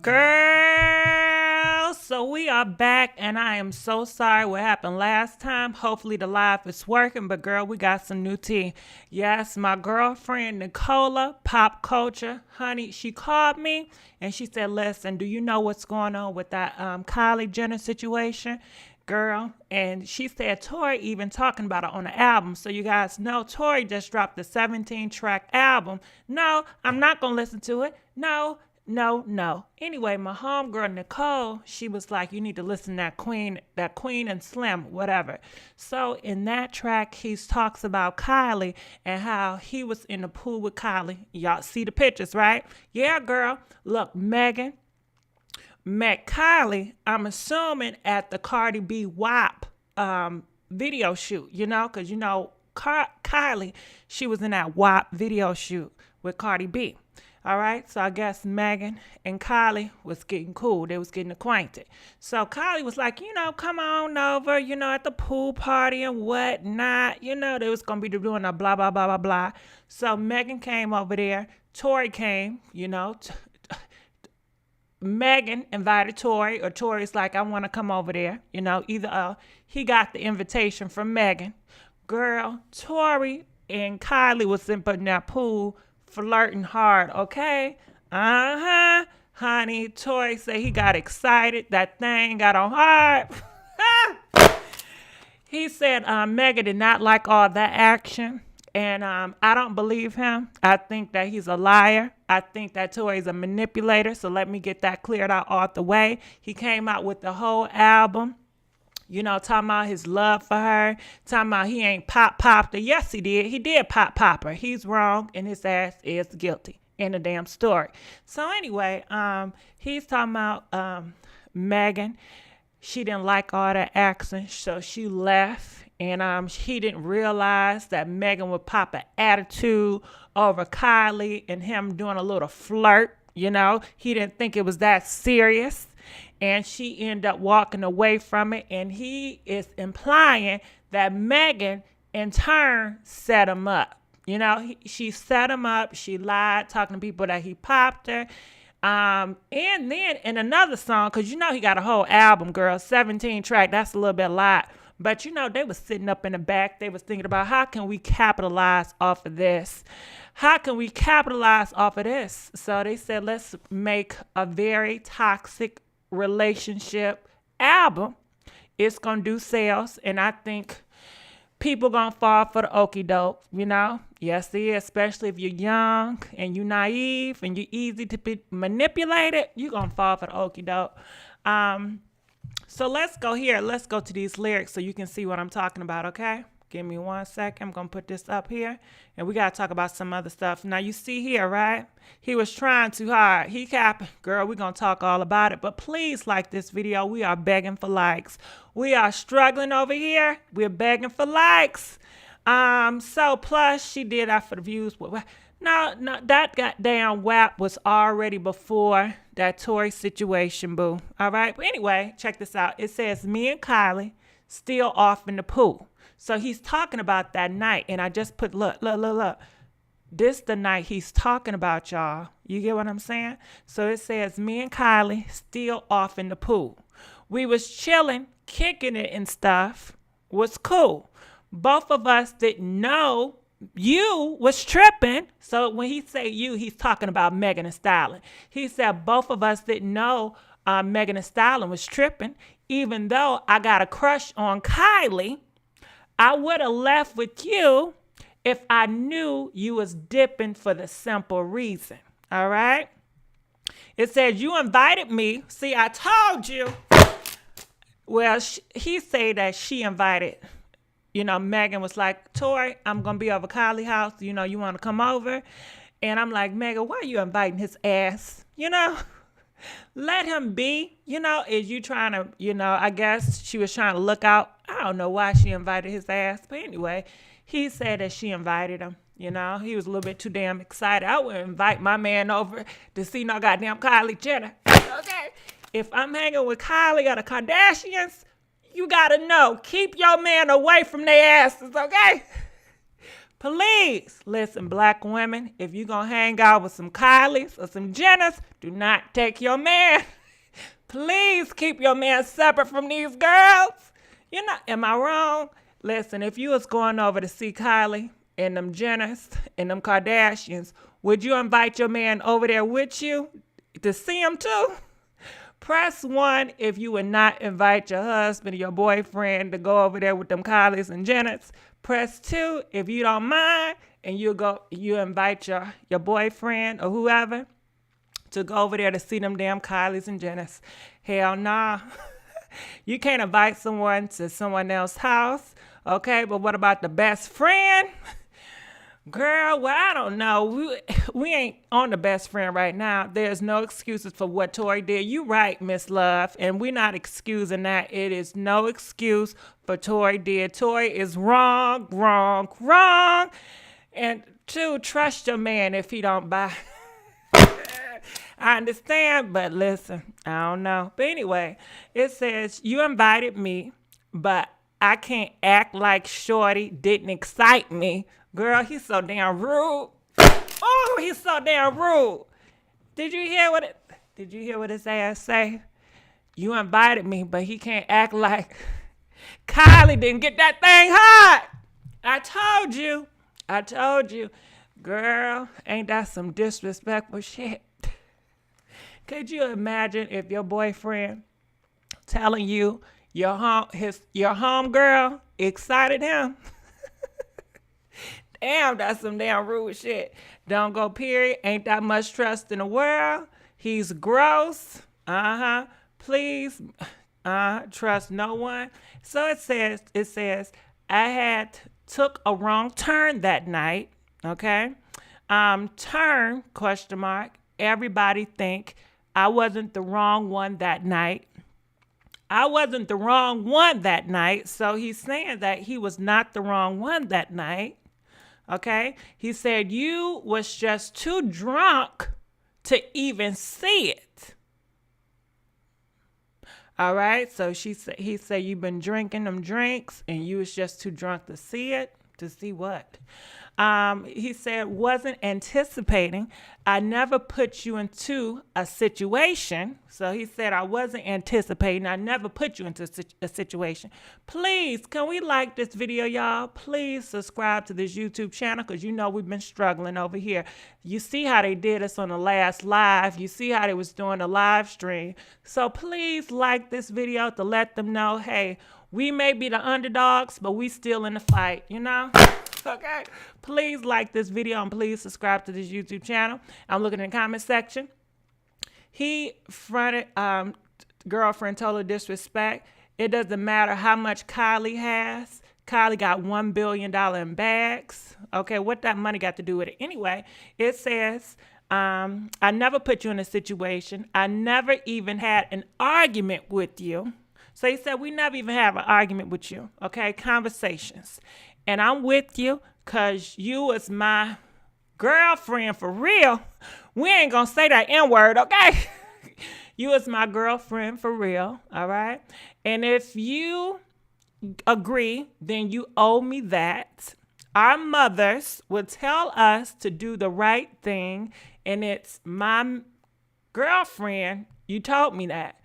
Girl, so we are back, and I am so sorry what happened last time. Hopefully the live is working, but girl, we got some new tea. Yes, my girlfriend Nicola, Pop Culture, honey, she called me and she said, listen, do you know what's going on with that Kylie Jenner situation? Girl, and she said Tori even talking about it on the album. So you guys know Tori just dropped the 17-track album. No, I'm not going to listen to it. No. Anyway, my homegirl Nicole, she was like, you need to listen to that Queen and Slim, whatever. So in that track, he talks about Kylie and how he was in the pool with Kylie. Y'all see the pictures, right? Yeah, girl. Look, Megan met Kylie, I'm assuming at the Cardi B WAP video shoot, because Kylie, she was in that WAP video shoot with Cardi B. All right, so I guess Megan and Kylie was getting cool. They was getting acquainted. So Kylie was like, come on over, at the pool party and whatnot. They was going to be doing a blah, blah, blah, blah, blah. So Megan came over there. Tori came, Megan invited Tori, or Tori's like, I want to come over there. Either he got the invitation from Megan. Girl, Tori and Kylie was in that pool flirting hard, okay? Honey, Tori said he got excited. That thing got on hard. He said Megan did not like all that action. And I don't believe him. I think that he's a liar. I think that Tory's a manipulator. So let me get that cleared out the way. He came out with the whole album, talking about his love for her, talking about he ain't popped her. Yes, he did. He did pop her. He's wrong, and his ass is guilty in the damn story. So anyway, he's talking about Megan. She didn't like all that action, so she left. And he didn't realize that Megan would pop an attitude over Kylie and him doing a little flirt. He didn't think it was that serious. And she ended up walking away from it. And he is implying that Megan, in turn, set him up. She set him up. She lied, talking to people that he popped her. And then in another song, because he got a whole album, girl, 17 track. That's a little bit a lot. But, they was sitting up in the back. They was thinking about how can we capitalize off of this? How can we capitalize off of this? So they said, let's make a very toxic relationship album. It's going to do sales. And I think people going to fall for the okie doke, Yes, it is, especially if you're young and you're naive and you're easy to be manipulated. You're going to fall for the okie doke. So let's go here. Let's go to these lyrics so you can see what I'm talking about, okay? Give me 1 second. I'm going to put this up here. And we got to talk about some other stuff. Now, you see here, right? He was trying too hard. He capping. Girl, we're going to talk all about it. But please like this video. We are begging for likes. We are struggling over here. We're begging for likes. So, plus, she did that for the views. No, that goddamn WAP was already before that Tory situation, boo. All right? But anyway, check this out. It says, me and Kylie still off in the pool. So he's talking about that night. And I just put, look. This the night he's talking about, y'all. You get what I'm saying? So it says, me and Kylie still off in the pool. We was chilling, kicking it and stuff. Was cool. Both of us didn't know you was tripping. So when he say you, he's talking about Megan Thee Stallion. He said both of us didn't know Megan Thee Stallion was tripping. Even though I got a crush on Kylie, I would have left with you if I knew you was dipping for the simple reason. All right? It says you invited me. See, I told you. Well, he said that she invited. Megan was like, Tori, I'm going to be over Kylie's house. You want to come over? And I'm like, Megan, why are you inviting his ass? Let him be. Is you trying to, I guess she was trying to look out. I don't know why she invited his ass. But anyway, he said that she invited him. He was a little bit too damn excited. I would invite my man over to see no goddamn Kylie Jenner. Okay? If I'm hanging with Kylie or the Kardashians, you got to know, keep your man away from their asses, okay? Please, listen, black women, if you're going to hang out with some Kylies or some Jenners, do not take your man. Please keep your man separate from these girls. You know, am I wrong? Listen, if you was going over to see Kylie and them Jenners and them Kardashians, would you invite your man over there with you to see him too? Press 1 if you would not invite your husband or your boyfriend to go over there with them Kylies and Jenners. Press 2 if you don't mind and you invite your boyfriend or whoever to go over there to see them damn Kylies and Jenners. Hell nah. You can't invite someone to someone else's house, okay? But what about the best friend? Girl, well, I don't know. We ain't on the best friend right now. There's no excuses for what Tori did. You right, Miss Love, and we're not excusing that. It is no excuse for Tori did. Tori is wrong. And 2, trust your man if he don't buy. I understand, but listen, I don't know. But anyway, it says, you invited me, but I can't act like Shorty didn't excite me. Girl, he's so damn rude. Oh, he's so damn rude. Did you hear what his ass say? You invited me, but he can't act like Kylie didn't get that thing hot. I told you. Girl, ain't that some disrespectful shit? Could you imagine if your boyfriend telling you your home girl excited him? Damn, that's some damn rude shit. Don't go, period. Ain't that much trust in the world. He's gross. Please, trust no one. So it says, I had took a wrong turn that night. Okay. Turn, ? Everybody think I wasn't the wrong one that night. So he's saying that he was not the wrong one that night. Okay. He said you was just too drunk to even see it. All right. So he said you've been drinking them drinks and you was just too drunk to see it. To see what? He said, wasn't anticipating. I never put you into a situation. So he said, I wasn't anticipating. I never put you into a situation. Please, can we like this video, y'all? Please subscribe to this YouTube channel because you know we've been struggling over here. You see how they did us on the last live. You see how they was doing the live stream. So please like this video to let them know, hey, we may be the underdogs, but we still in the fight, you know? Okay? Please like this video and please subscribe to this YouTube channel. I'm looking in the comment section. He fronted girlfriend total disrespect. It doesn't matter how much Kylie has. Kylie got $1 billion in bags. Okay, what that money got to do with it? Anyway, it says, I never put you in a situation. I never even had an argument with you. So he said, we never even have an argument with you, okay? Conversations. And I'm with you because you was my girlfriend for real. We ain't going to say that N-word, okay? You was my girlfriend for real, all right? And if you agree, then you owe me that. Our mothers would tell us to do the right thing, and it's my girlfriend. You told me that.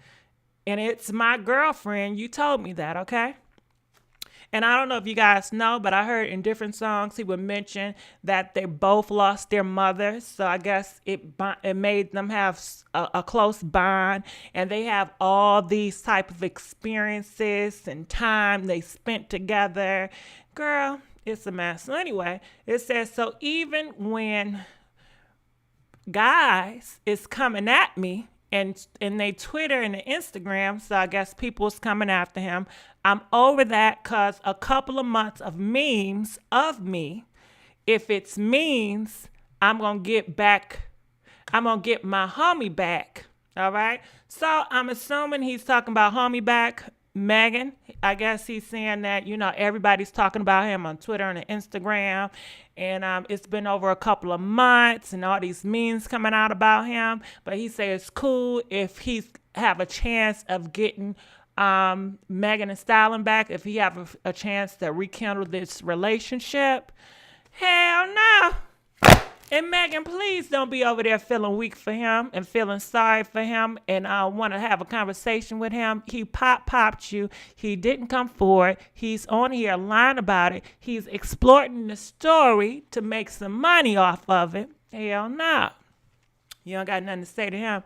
And it's my girlfriend. You told me that, okay? And I don't know if you guys know, but I heard in different songs he would mention that they both lost their mothers. So I guess it made them have a close bond. And they have all these type of experiences and time they spent together. Girl, it's a mess. So anyway, it says, so even when guys is coming at me, and they Twitter and the Instagram, so I guess people's coming after him. I'm over that because a couple of months of memes of me, if it's memes, I'm going to get my homie back, all right? So I'm assuming he's talking about homie back, Megan. I guess he's saying that, you know, everybody's talking about him on Twitter and Instagram. And it's been over a couple of months and all these memes coming out about him. But he says it's cool if he's have a chance of getting Megan Thee Stallion back, if he have a chance to rekindle this relationship. Hell no. And Megan, please don't be over there feeling weak for him and feeling sorry for him and want to have a conversation with him. He popped you. He didn't come forward. He's on here lying about it. He's exploiting the story to make some money off of it. Hell no. You don't got nothing to say to him.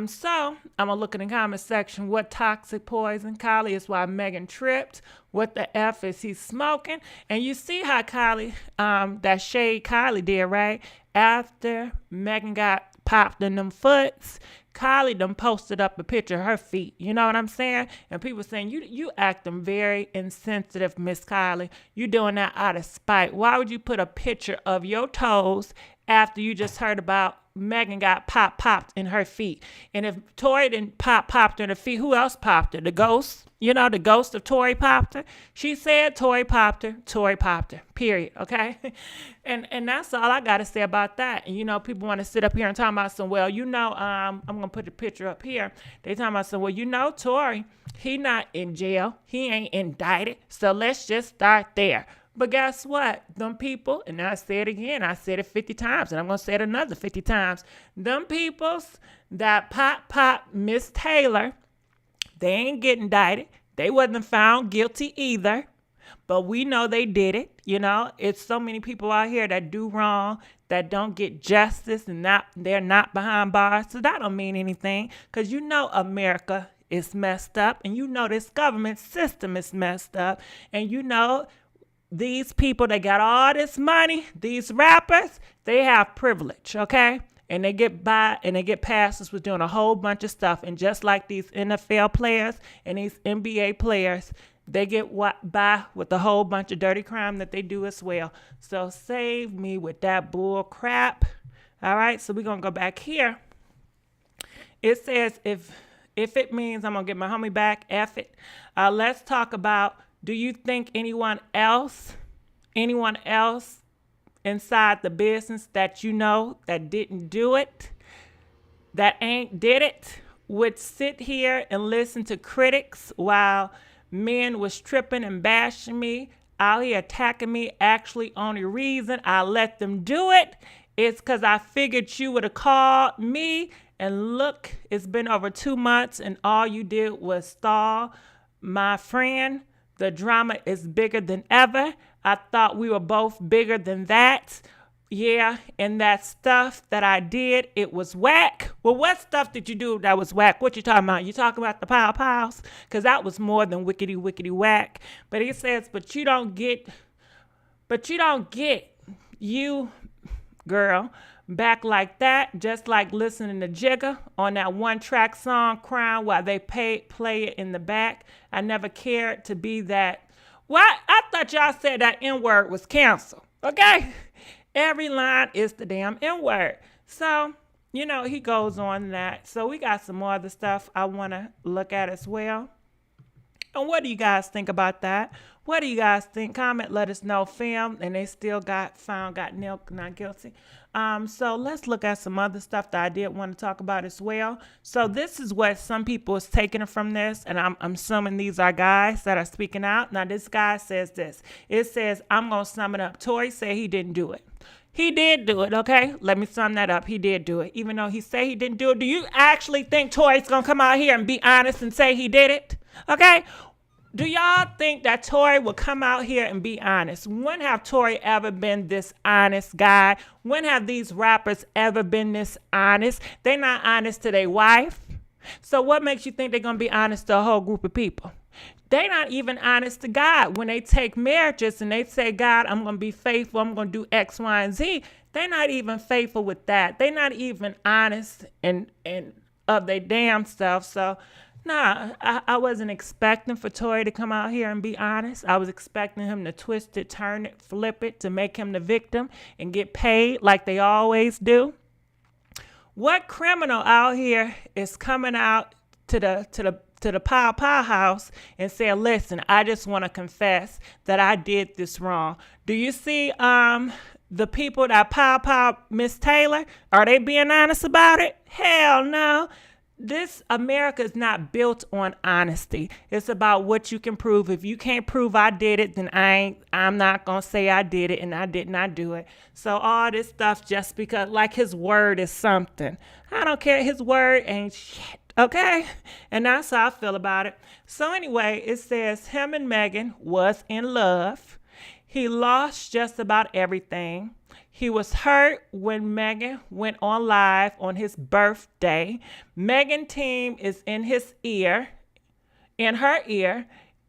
So I'm gonna look in the comment section. What toxic poison? Kylie is why Megan tripped. What the F is he smoking? And you see how Kylie, that shade Kylie did, right? After Megan got popped in them foots, Kylie done posted up a picture of her feet. You know what I'm saying? And people saying, you acting very insensitive, Miss Kylie. You doing that out of spite. Why would you put a picture of your toes after you just heard about Megan got popped in her feet? And if Tori didn't popped in her feet, who else popped her? The ghost? You know, the ghost of Tori popped her. She said Tori popped her, period, okay? And that's all I got to say about that. And, you know, people want to sit up here and talk about some, well, you know, I'm going to put the picture up here. They talking about some, well, you know, Tori, he not in jail. He ain't indicted. So let's just start there. But guess what? Them people, and I say it again, I said it 50 times, and I'm going to say it another 50 times. Them peoples that pop Miss Taylor, they ain't get indicted. They wasn't found guilty either. But we know they did it. You know, it's so many people out here that do wrong, that don't get justice, and they're not behind bars. So that don't mean anything, because you know America is messed up, and you know this government system is messed up, and you know these people that got all this money, these rappers, they have privilege, okay? And they get by and they get passes with doing a whole bunch of stuff. And just like these NFL players and these NBA players, they get by with a whole bunch of dirty crime that they do as well. So save me with that bull crap. All right, so we're going to go back here. It says if it means I'm going to get my homie back, F it. Let's talk about, do you think anyone else inside the business that you know that didn't do it, that ain't did it, would sit here and listen to critics while men was tripping and bashing me, out here attacking me? Actually, only reason I let them do it is because I figured you would have called me, and look, it's been over 2 months and all you did was stall. My friend, the drama is bigger than ever. I thought we were both bigger than that. Yeah, and that stuff that I did, it was whack. Well, what stuff did you do that was whack? What you talking about? You talking about the pows? Because that was more than wickety whack. But he says, but you don't get, you, girl, back like that, just like listening to Jigga on that one-track song, crying while they play it in the back. I never cared to be that. What? I thought y'all said that N-word was canceled, okay? Every line is the damn N-word. So, you know, he goes on that. So we got some more other stuff I want to look at as well. And what do you guys think about that? What do you guys think? Comment, let us know. Film, and they still got not guilty. So let's look at some other stuff that I did want to talk about as well. So this is what some people is taking from this, and I'm assuming these are guys that are speaking out. Now this guy says this. It says, I'm going to sum it up. Tory said he didn't do it. He did do it, okay? Let me sum that up. He did do it. Even though he said he didn't do it, do you actually think Tory's going to come out here and be honest and say he did it? Okay? Do y'all think that Tory will come out here and be honest? When have Tory ever been this honest guy? When have these rappers ever been this honest? They're not honest to their wife. So what makes you think they're going to be honest to a whole group of people? They're not even honest to God. When they take marriages and they say, God, I'm going to be faithful, I'm going to do X, Y, and Z, they're not even faithful with that. They're not even honest and of their damn self. So, nah, I wasn't expecting for Tory to come out here and be honest. I was expecting him to twist it, turn it, flip it, to make him the victim and get paid like they always do. What criminal out here is coming out to the pow house and saying, listen, I just want to confess that I did this wrong? Do you see the people that pow Miss Taylor? Are they being honest about it? Hell no. this America is not built on honesty. It's about what you can prove. If you can't prove I did it, then I'm not gonna say I did it and I did not do it. So all this stuff just because like his word is something. I don't care. His word ain't shit. Okay? And that's how I feel about it. So anyway, it says him and Megan was in love. He lost just about everything. He was hurt when Megan went on live on his birthday. Megan team is in her ear.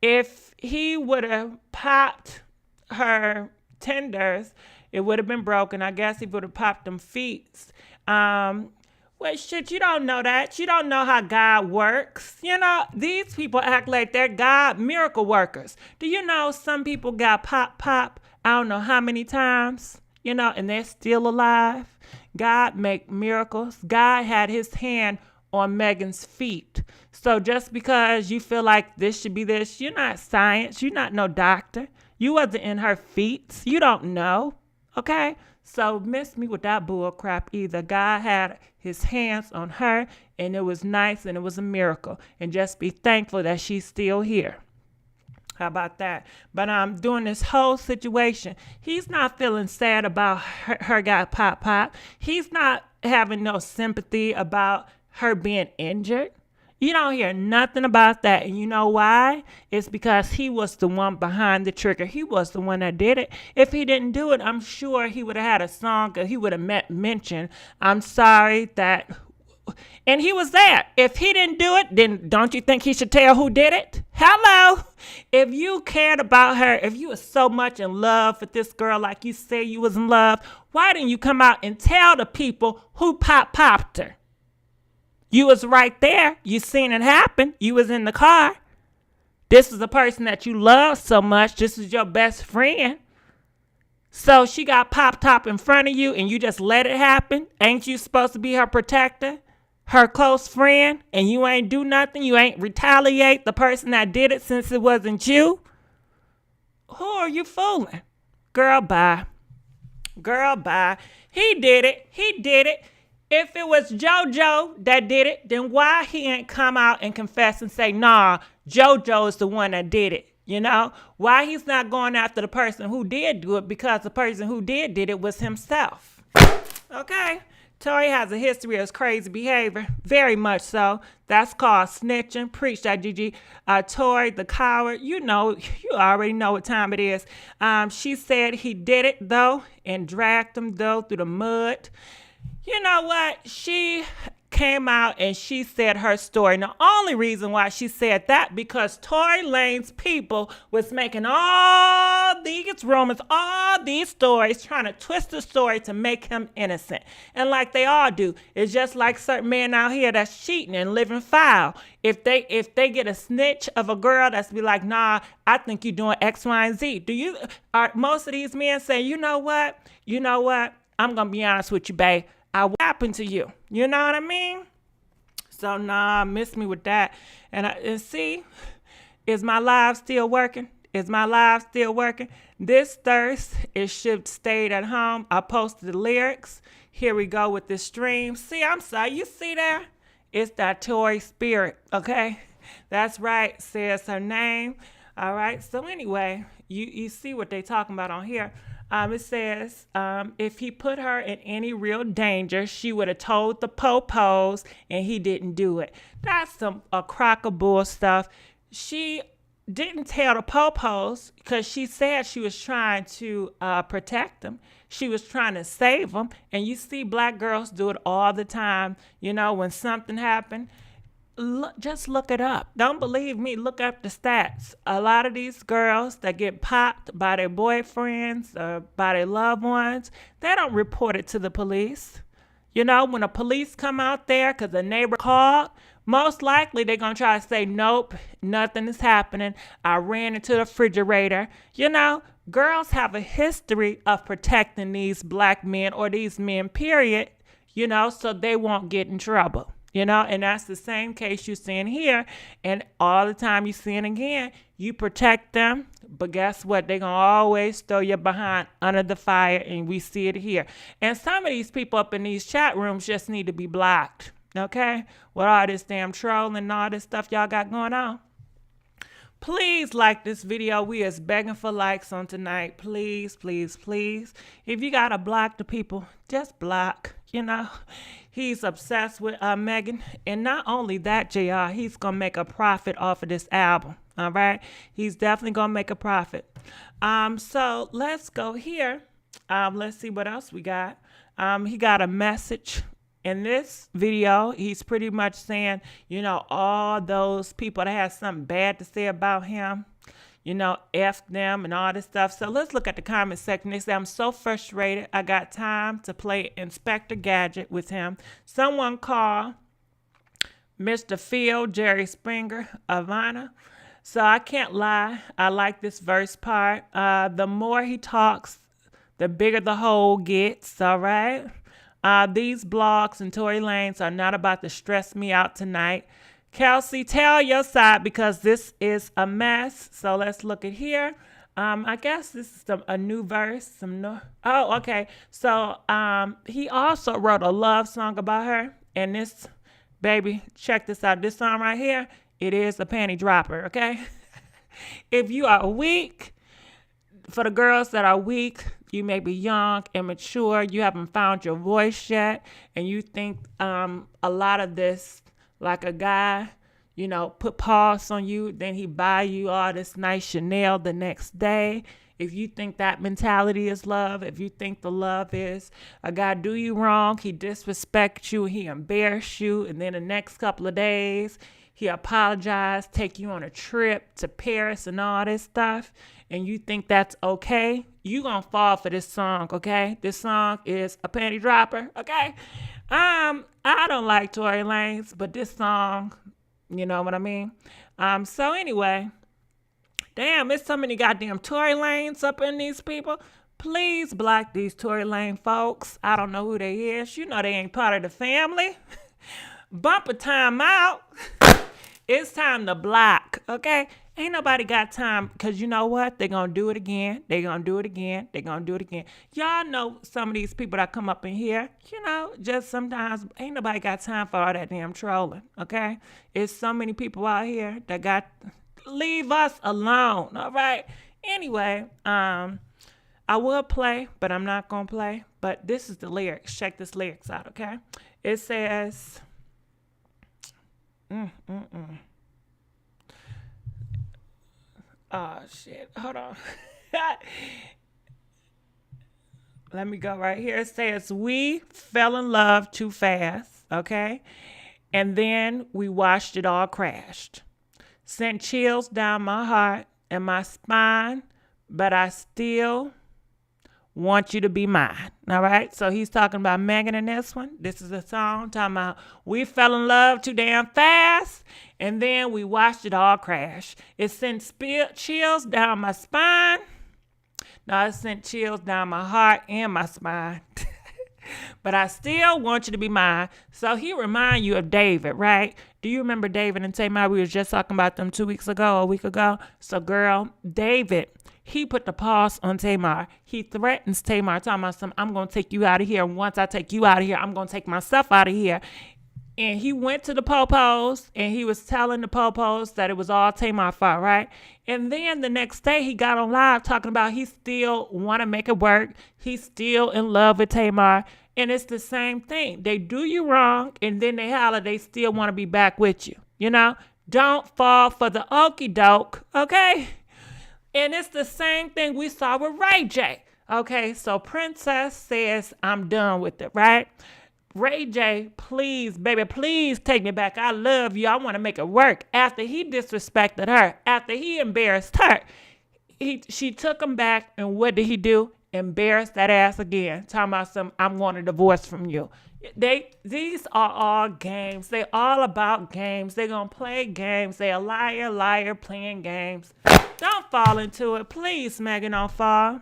If he would have popped her tenders, it would have been broken. I guess he would have popped them feet. Well, shit, you don't know that. You don't know how God works. You know, these people act like they're God miracle workers. Do you know some people got pop, I don't know how many times, you know, and they're still alive? God make miracles. God had his hand on Megan's feet. So just because you feel like this should be this, you're not science. You're not no doctor. You wasn't in her feet. You don't know. Okay? So miss me with that bull crap either. God had his hands on her and it was nice and it was a miracle. And just be thankful that she's still here. How about that? But doing this whole situation, he's not feeling sad about her got pop. He's not having no sympathy about her being injured. You don't hear nothing about that. And you know why? It's because he was the one behind the trigger. He was the one that did it. If he didn't do it, I'm sure he would have had a song or he would have mentioned, I'm sorry that, and he was there. If he didn't do it, then don't you think he should tell who did it? Hello. If you cared about her, if you were so much in love with this girl like you say you was in love, why didn't you come out and tell the people who popped her? You was right there. You seen it happen. You was in the car. This is a person that you love so much. This is your best friend. So she got popped top in front of you and you just let it happen. Ain't you supposed to be her protector, her close friend, and you ain't do nothing? You ain't retaliate the person that did it since it wasn't you? Who are you fooling? Girl, bye. Girl, bye. He did it. If it was JoJo that did it, then why he ain't come out and confess and say, nah, JoJo is the one that did it? You know, why he's not going after the person who did do it, because the person who did it was himself. Okay. Tori has a history of crazy behavior, very much so. That's called snitching. Preach that, Gigi. Tori, the coward, you already know what time it is. She said he did it, though, and dragged him, though, through the mud. You know what? She came out and she said her story. And the only reason why she said that, because Tory Lanez people was making all these rumors, all these stories, trying to twist the story to make him innocent. And like they all do, it's just like certain men out here that's cheating and living foul. If they get a snitch of a girl that's be like, nah, I think you're doing X, Y, and Z. Are most of these men say, you know what? I'm going to be honest with you, babe. What happened to you? You know what I mean? So, nah, miss me with that. And see, is my live still working? This thirst, it should stayed at home. I posted the lyrics. Here we go with this stream. See, I'm sorry. You see there? It's that Tory spirit, okay? That's right, says her name. All right, so anyway, you see what they talking about on here. It says, if he put her in any real danger, she would have told the po-pos, and he didn't do it. That's a crock of bull stuff. She didn't tell the po-pos because she said she was trying to protect them. She was trying to save them. And you see black girls do it all the time. You know, when something happened. Just look it up. Don't believe me. Look up the stats. A lot of these girls that get popped by their boyfriends or by their loved ones, they don't report it to the police. You know, when the police come out there because a neighbor called, most likely they're going to try to say, nope, nothing is happening. I ran into the refrigerator. You know, girls have a history of protecting these black men or these men, period, you know, so they won't get in trouble. You know, and that's the same case you're seeing here. And all the time you see it again, you protect them. But guess what? They're going to always throw you behind under the fire. And we see it here. And some of these people up in these chat rooms just need to be blocked. Okay? With all this damn trolling and all this stuff y'all got going on. Please like this video. We is begging for likes on tonight. Please, please, please. If you gotta block the people, just block. You know, he's obsessed with Megan. And not only that, JR, he's gonna make a profit off of this album. All right? He's definitely gonna make a profit. So let's go here. Let's see what else we got. He got a message. In this video, he's pretty much saying, you know, all those people that have something bad to say about him, you know, F them and all this stuff. So let's look at the comment section. They say, I'm so frustrated. I got time to play Inspector Gadget with him. Someone call Mr. Phil, Jerry Springer, Ivana. So I can't lie. I like this verse part. The more he talks, the bigger the hole gets, all right? These blogs and Tory Lanez are not about to stress me out tonight. Kelsey, tell your side because this is a mess. So let's look at here. I guess this is a new verse. Oh, okay. So he also wrote a love song about her. And this, baby, check this out. This song right here, it is a panty dropper, okay? If you are weak, for the girls that are weak, you may be young, immature, you haven't found your voice yet, and you think a lot of this, like a guy, you know, put pause on you, then he buy you all this nice Chanel the next day. If you think that mentality is love, if you think the love is a guy do you wrong, he disrespects you, he embarrass you, and then the next couple of days, he apologized, take you on a trip to Paris and all this stuff, and you think that's okay, you gonna fall for this song, okay? This song is a panty dropper, okay? I don't like Tory Lanez, but this song, you know what I mean? So anyway, damn, there's so many goddamn Tory Lanez up in these people. Please block these Tory Lanez folks. I don't know who they is. You know they ain't part of the family. Bumper time out. It's time to block, okay? Ain't nobody got time because you know what? They're going to do it again. They're going to do it again. They're going to do it again. Y'all know some of these people that come up in here, you know, just sometimes ain't nobody got time for all that damn trolling, okay? It's so many people out here that got, leave us alone, all right? Anyway, I will play, but I'm not going to play. But this is the lyrics. Check this lyrics out, okay? It says... Oh, shit. Hold on. Let me go right here. It says, we fell in love too fast, okay? And then we watched it all crashed. Sent chills down my heart and my spine, but I still want you to be mine. All right? So he's talking about Megan in this one. This is a song talking about we fell in love too damn fast, and then we watched it all crash. It sent chills down my spine. No, it sent chills down my heart and my spine. But I still want you to be mine. So he remind you of David, right? Do you remember David and Tamar? We was just talking about them 2 weeks ago, a week ago. So girl, David, he put the pause on Tamar. He threatens Tamar, talking about something, I'm going to take you out of here. And once I take you out of here, I'm going to take myself out of here. And he went to the popos and he was telling the popos that it was all Tamar's fault, right? And then the next day he got on live talking about he still want to make it work. He's still in love with Tamar. And it's the same thing. They do you wrong and then they holler they still want to be back with you. You know? Don't fall for the okie doke, okay? And it's the same thing we saw with Ray J. Okay, so Princess says, I'm done with it, right? Ray J, please, baby, please take me back. I love you. I want to make it work. After he disrespected her, after he embarrassed her, she took him back, and what did he do? Embarrassed that ass again. Talking about some, I'm wanting a divorce from you. These are all games. They all about games. They gonna play games. They a liar playing games. Don't fall into it. Please, Megan, don't fall.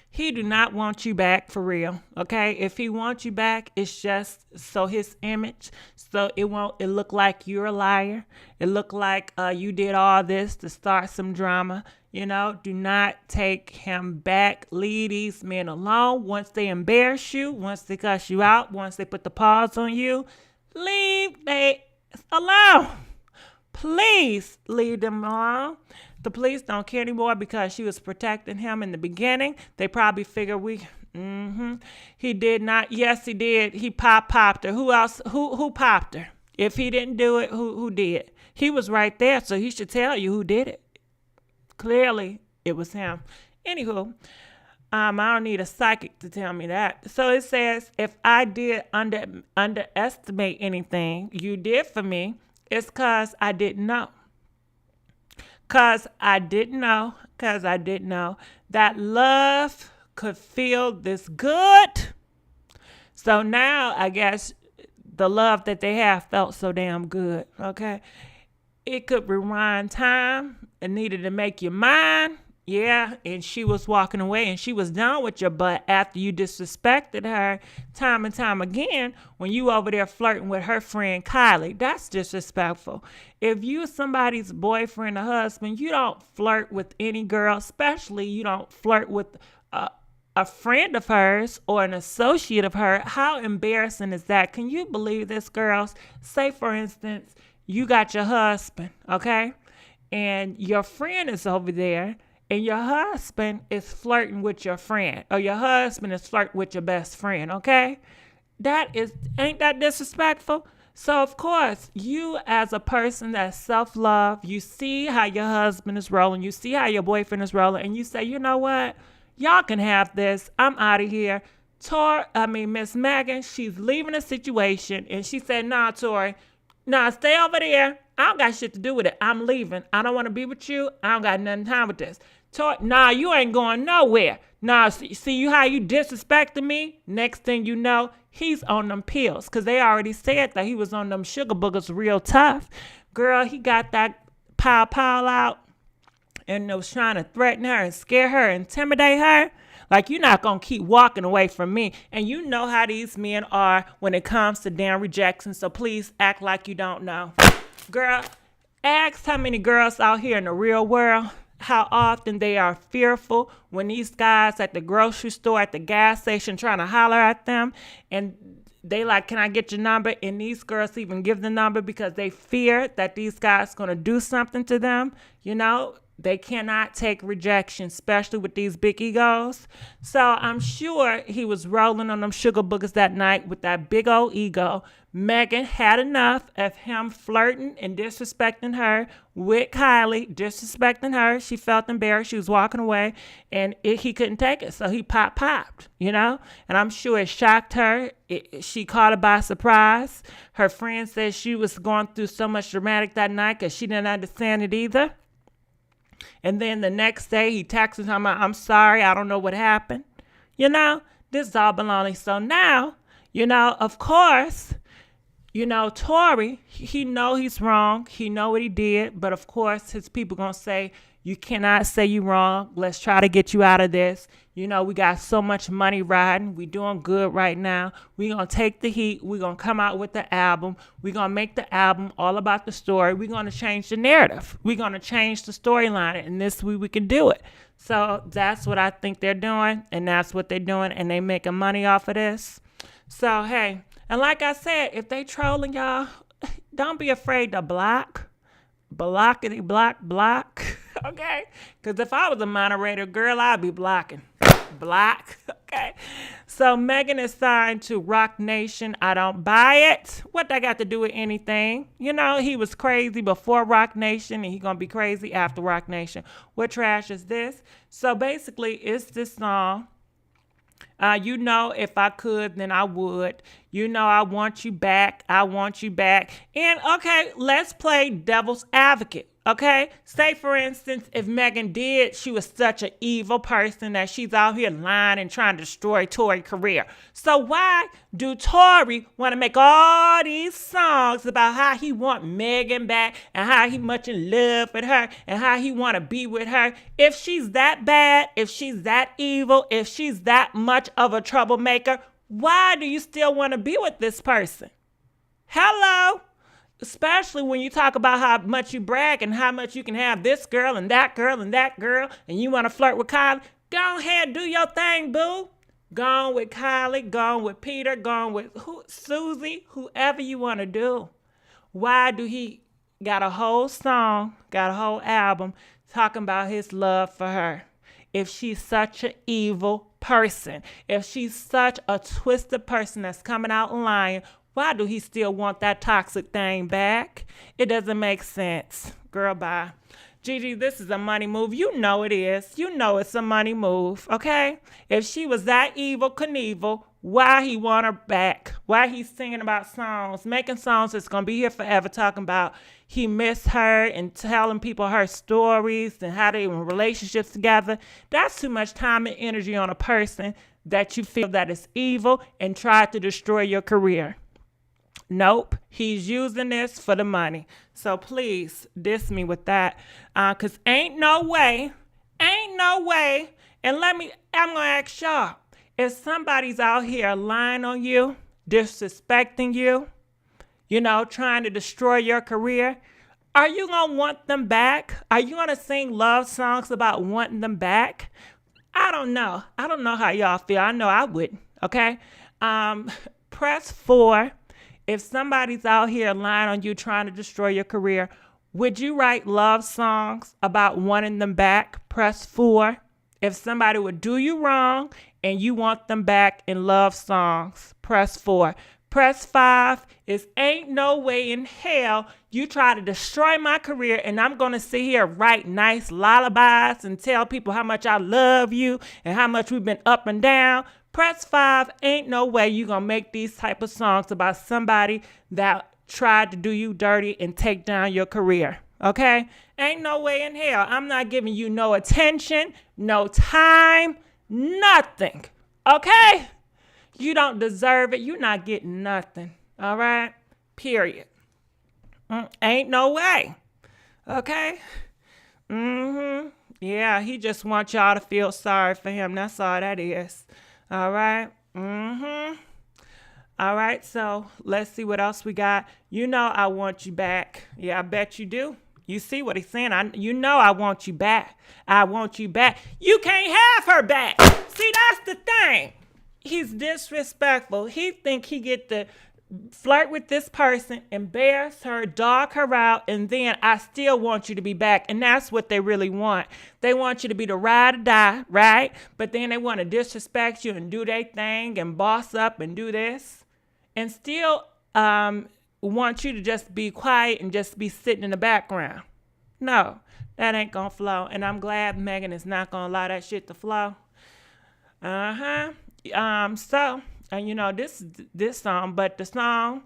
He do not want you back for real, okay? If he wants you back, it's just so his image, so it look like you're a liar. It look like you did all this to start some drama. You know, do not take him back. Leave these men alone. Once they embarrass you, once they cuss you out, once they put the paws on you, Leave they alone. Please leave them alone. The police don't care anymore because she was protecting him in the beginning. They probably figure he did not. Yes, he did. He popped her. Who else? Who popped her? If he didn't do it, who did? He was right there, so he should tell you who did it. Clearly, it was him. Anywho, I don't need a psychic to tell me that. So it says, if I did underestimate anything you did for me, it's because I didn't know. Because I didn't know that love could feel this good. So now I guess the love that they have felt so damn good, okay? It could rewind time and needed to make you mine. Yeah, and she was walking away and she was done with your butt after you disrespected her time and time again when you over there flirting with her friend Kylie. That's disrespectful. If you somebody's boyfriend or husband, you don't flirt with any girl, especially you don't flirt with a friend of hers or an associate of her. How embarrassing is that? Can you believe this, girls? Say, for instance, you got your husband, okay? And your friend is over there. And your husband is flirting with your friend, or your husband is flirting with your best friend, okay? Ain't that disrespectful? So, of course, you as a person that's self-love, you see how your husband is rolling, you see how your boyfriend is rolling, and you say, you know what? Y'all can have this. I'm out of here. Miss Megan, she's leaving the situation, and she said, nah, Tori, nah, stay over there. I don't got shit to do with it. I'm leaving. I don't want to be with you. I don't got nothing time with this. Nah, you ain't going nowhere. Nah, see you how you disrespected me? Next thing you know, he's on them pills. Because they already said that he was on them sugar boogers real tough. Girl, he got that pow out and was trying to threaten her and scare her, intimidate her. Like, you're not going to keep walking away from me. And you know how these men are when it comes to damn rejection. So please act like you don't know. Girl, ask how many girls out here in the real world, how often they are fearful when these guys at the grocery store, at the gas station trying to holler at them. And they like, can I get your number? And these girls even give the number because they fear that these guys going to do something to them. You know, they cannot take rejection, especially with these big egos. So I'm sure he was rolling on them sugar boogers that night with that big old ego. Megan had enough of him flirting and disrespecting her with Kylie, disrespecting her. She felt embarrassed. She was walking away, and he couldn't take it. So he popped, you know? And I'm sure it shocked her. She caught her by surprise. Her friend said she was going through so much dramatic that night because she didn't understand it either. And then the next day, he texted her, I'm sorry, I don't know what happened. You know, this is all baloney. So now, you know, of course, you know, Tory, he know he's wrong. He know what he did. But of course, his people going to say, you cannot say you wrong. Let's try to get you out of this. You know, we got so much money riding. We doing good right now. We going to take the heat. We going to come out with the album. We going to make the album all about the story. We going to change the narrative. We going to change the storyline. And this way we can do it. So that's what I think they're doing. And that's what they're doing. And they making money off of this. So, hey. And like I said, if they trolling y'all, don't be afraid to block. Blockity block. Okay? Because if I was a moderator, girl, I'd be blocking. Block. Okay? So Megan is signed to Roc Nation. I don't buy it. What that got to do with anything? You know, he was crazy before Roc Nation, and he going to be crazy after Roc Nation. What trash is this? So basically, it's this song. You know, if I could, then I would. You know, I want you back. I want you back. And, okay, let's play devil's advocate, okay? Say, for instance, if Megan she was such an evil person that she's out here lying and trying to destroy Tory's career. So why do Tory want to make all these songs about how he want Megan back and how he much in love with her and how he want to be with her? If she's that bad, if she's that evil, if she's that much of a troublemaker, why do you still want to be with this person? Hello? Especially when you talk about how much you brag and how much you can have this girl and that girl and that girl, and you want to flirt with Kylie. Go ahead, do your thing, boo. Gone with Kylie, gone with Peter, gone with Susie, whoever you want to do. Why do he got a whole song, got a whole album talking about his love for her? If she's such an evil person, if she's such a twisted person that's coming out lying, why do he still want that toxic thing back? It doesn't make sense. Girl, bye. Gigi, this is a money move. You know it is. You know it's a money move, okay? If she was that evil, Knievel, why he want her back? Why he's singing about songs, making songs that's going to be here forever, talking about he missed her and telling people her stories and how they were in relationships together. That's too much time and energy on a person that you feel that is evil and tried to destroy your career. Nope, he's using this for the money. So please diss me with that. Because ain't no way. And I'm going to ask y'all, if somebody's out here lying on you, disrespecting you, trying to destroy your career, are you going to want them back? Are you going to sing love songs about wanting them back? I don't know. I don't know how y'all feel. I know I wouldn't, okay? Press 4. If somebody's out here lying on you, trying to destroy your career, would you write love songs about wanting them back? Press 4. If somebody would do you wrong and you want them back in love songs, press 4. Press 5 is ain't no way in hell you try to destroy my career and I'm going to sit here write nice lullabies and tell people how much I love you and how much we've been up and down. Press 5, ain't no way you going to make these type of songs about somebody that tried to do you dirty and take down your career, okay? Ain't no way in hell. I'm not giving you no attention, no time, nothing, okay? You don't deserve it. You're not getting nothing, all right? Period. Ain't no way, okay? Yeah, he just wants y'all to feel sorry for him. That's all that is. All right. All right. So let's see what else we got. I want you back. Yeah, I bet you do. You see what he's saying? I want you back. I want you back. You can't have her back. See, that's the thing. He's disrespectful. He think he get to flirt with this person, embarrass her, dog her out, and then I still want you to be back. And that's what they really want. They want you to be the ride or die, right? But then they want to disrespect you and do their thing and boss up and do this. And still want you to just be quiet and just be sitting in the background. No, that ain't gonna flow. And I'm glad Megan is not gonna allow that shit to flow. This song, but the song,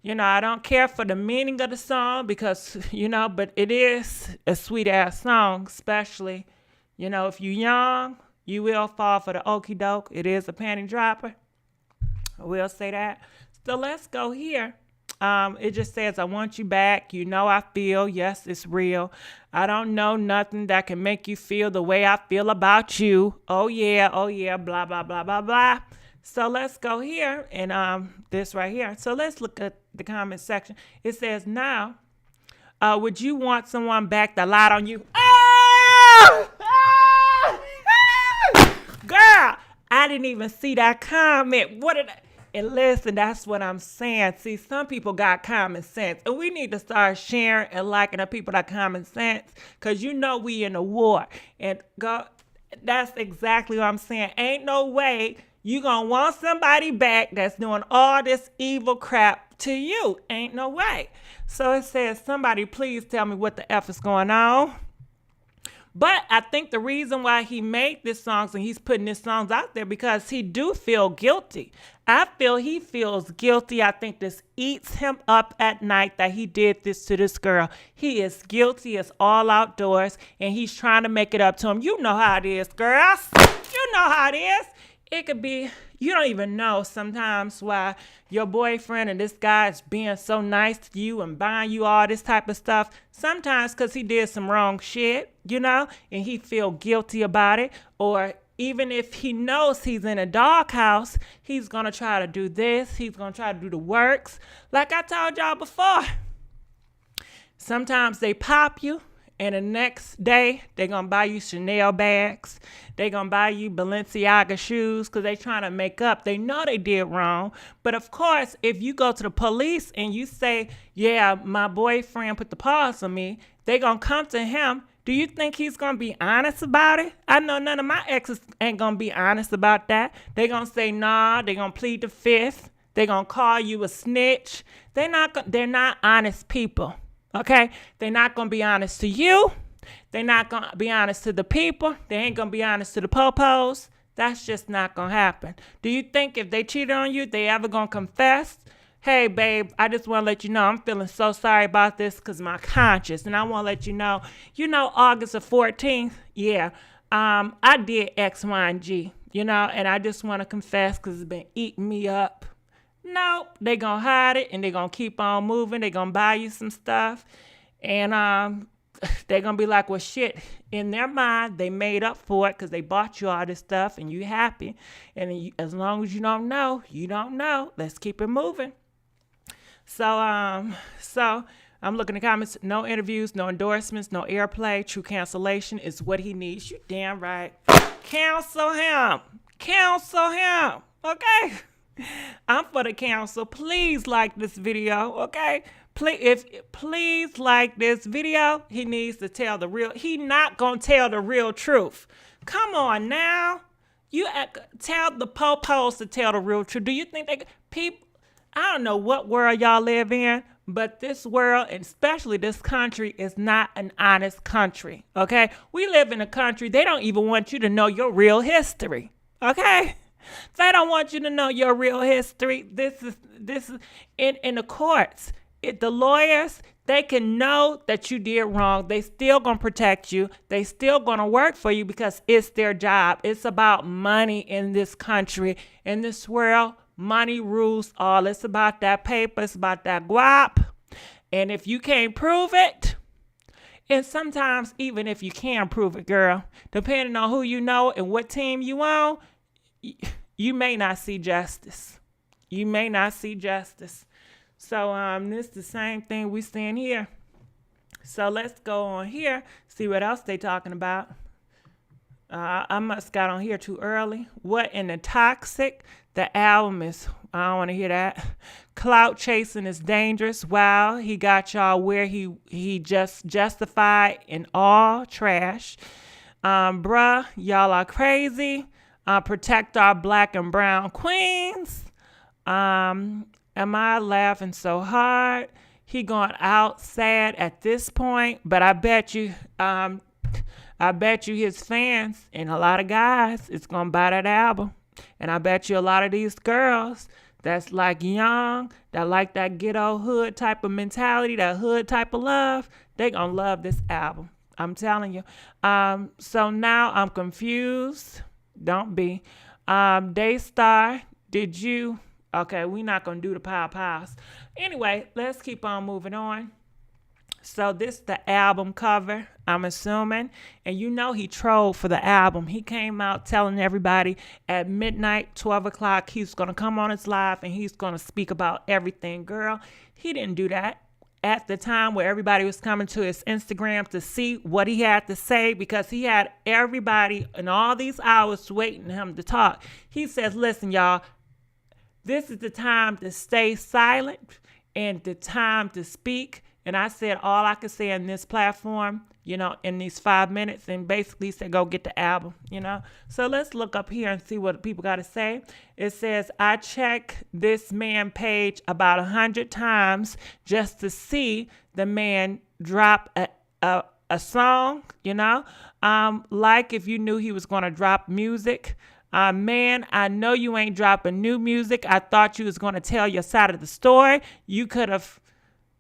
I don't care for the meaning of the song because, but it is a sweet ass song, especially, if you're young, you will fall for the okie doke. It is a panty dropper. I will say that. So let's go here. It just says, I want you back. I feel. Yes, it's real. I don't know nothing that can make you feel the way I feel about you. Oh, yeah. Blah, blah, blah, blah, blah. So let's go here and this right here. So let's look at the comment section. It says, now, would you want someone back that lied on you? Oh! Girl, I didn't even see that comment. And listen, that's what I'm saying. See, some people got common sense. And we need to start sharing and liking the people that common sense. Because we in a war. And that's exactly what I'm saying. Ain't no way you gonna want somebody back that's doing all this evil crap to you. Ain't no way. So it says, somebody please tell me what the F is going on. But I think the reason why he made this songs and he's putting his songs out there because he do feel guilty. I feel he feels guilty. I think this eats him up at night that he did this to this girl. He is guilty as all outdoors and he's trying to make it up to him. You know how it is, girls. You know how it is. It could be, you don't even know sometimes why your boyfriend and this guy is being so nice to you and buying you all this type of stuff. Sometimes because he did some wrong shit, and he feel guilty about it. Or even if he knows he's in a doghouse, he's going to try to do this. He's going to try to do the works. Like I told y'all before, sometimes they pop you And the next day, they're going to buy you Chanel bags. They're going to buy you Balenciaga shoes because they're trying to make up. They know they did wrong. But of course, if you go to the police and you say, yeah, my boyfriend put the paws on me, they're going to come to him. Do you think he's going to be honest about it? I know none of my exes ain't going to be honest about that. They're going to say, nah, they're going to plead the fifth. They're going to call you a snitch. They're not honest people, okay? They're not going to be honest to you. They're not going to be honest to the people. They ain't going to be honest to the popos. That's just not going to happen. Do you think if they cheated on you, they ever going to confess? Hey, babe, I just want to let you know I'm feeling so sorry about this because my conscience. And I want to let you know, August the 14th, yeah, I did X, Y, and G, and I just want to confess because it's been eating me up. Nope, they going to hide it and they going to keep on moving. They going to buy you some stuff. And they going to be like, well, shit, in their mind, they made up for it because they bought you all this stuff and you happy. And as long as you don't know, you don't know. Let's keep it moving. So I'm looking at the comments. No interviews, no endorsements, no airplay. True cancellation is what he needs. You damn right. Cancel him. Cancel him. Okay? I'm for the council. Please like this video, okay? Please like this video. He needs to tell the real. He not gonna tell the real truth. Come on now. You tell the popos to tell the real truth. Do you think people? I don't know what world y'all live in, but this world, and especially this country, is not an honest country. Okay, we live in a country they don't even want you to know your real history. Okay. They don't want you to know your real history. This is in the courts. The lawyers, they can know that you did wrong. They still gonna protect you. They still gonna work for you because it's their job. It's about money in this country. In this world, money rules all. It's about that paper. It's about that guap. And if you can't prove it, and sometimes even if you can prove it, girl, depending on who you know and what team you on, you may not see justice. You may not see justice. So this is the same thing we seeing here. So let's go on here, see what else they talking about. I must got on here too early. What in the toxic? The album is, I don't want to hear that. Clout chasing is dangerous. Wow, he got y'all where he just justified in all trash. Bruh, y'all are crazy. Protect our black and brown queens. Am I laughing so hard? He going out sad at this point, but I bet you his fans and a lot of guys is gonna buy that album. And I bet you a lot of these girls that's like young, that like that ghetto hood type of mentality, that hood type of love, they gonna love this album. I'm telling you. So now I'm confused. Don't be. Daystar, did you? Okay, we're not going to do the piles. Anyway, let's keep on moving on. So this is the album cover, I'm assuming. And he trolled for the album. He came out telling everybody at midnight, 12 o'clock, he's going to come on his live and he's going to speak about everything. Girl, he didn't do that at the time where everybody was coming to his Instagram to see what he had to say because he had everybody in all these hours waiting for him to talk. He says, listen, y'all, this is the time to stay silent and the time to speak. And I said all I could say in this platform, in these 5 minutes, and basically said, go get the album, So let's look up here and see what people got to say. It says, I check this man page about 100 times just to see the man drop a song, like if you knew he was going to drop music. Man, I know you ain't dropping new music. I thought you was going to tell your side of the story. You could have,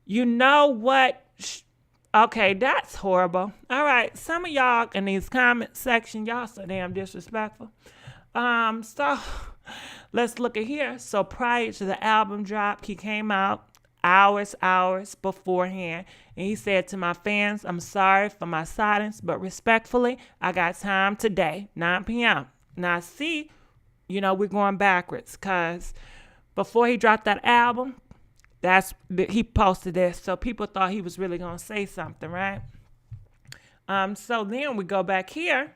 what? Okay, that's horrible. All right, some of y'all in these comment section, y'all so damn disrespectful. So let's look at here. So prior to the album drop, he came out hours beforehand. And he said to my fans, I'm sorry for my silence, but respectfully, I got time today, 9 p.m. Now, see, we're going backwards because before he dropped that album, he posted this. So people thought he was really going to say something, right? So then we go back here,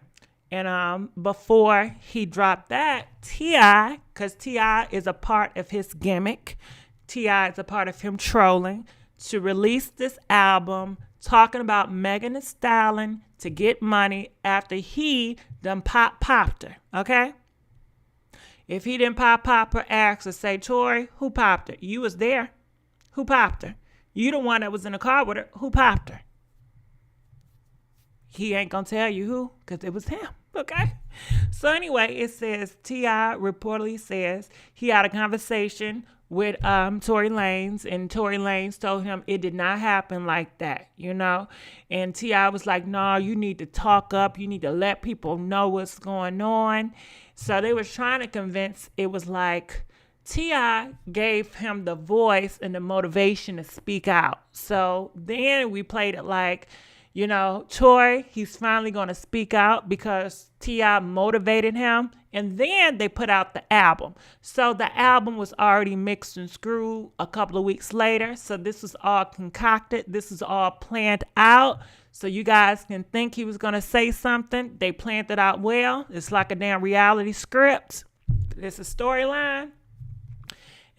and before he dropped that, T.I., because T.I. is a part of his gimmick, T.I. is a part of him trolling, to release this album talking about Megan Thee Stallion to get money after he done popped her, okay? If he didn't pop her, ask or say, Tori, who popped her? You was there. Who popped her? You the one that was in the car with her. Who popped her? He ain't gonna tell you who, because it was him, okay? So anyway, it says T.I. reportedly says he had a conversation with Tory Lanez, and Tory Lanez told him it did not happen like that, you know? And T.I. was like, no, you need to talk up. You need to let people know what's going on. So they were trying to convince, it was like T.I. gave him the voice and the motivation to speak out. So then we played it like, you know, Tory, he's finally going to speak out because T.I. motivated him. And then they put out the album. So the album was already mixed and screwed a couple of weeks later. So this was all concocted. This is all planned out. So you guys can think he was going to say something. They planned it out well. It's like a damn reality script. It's a storyline.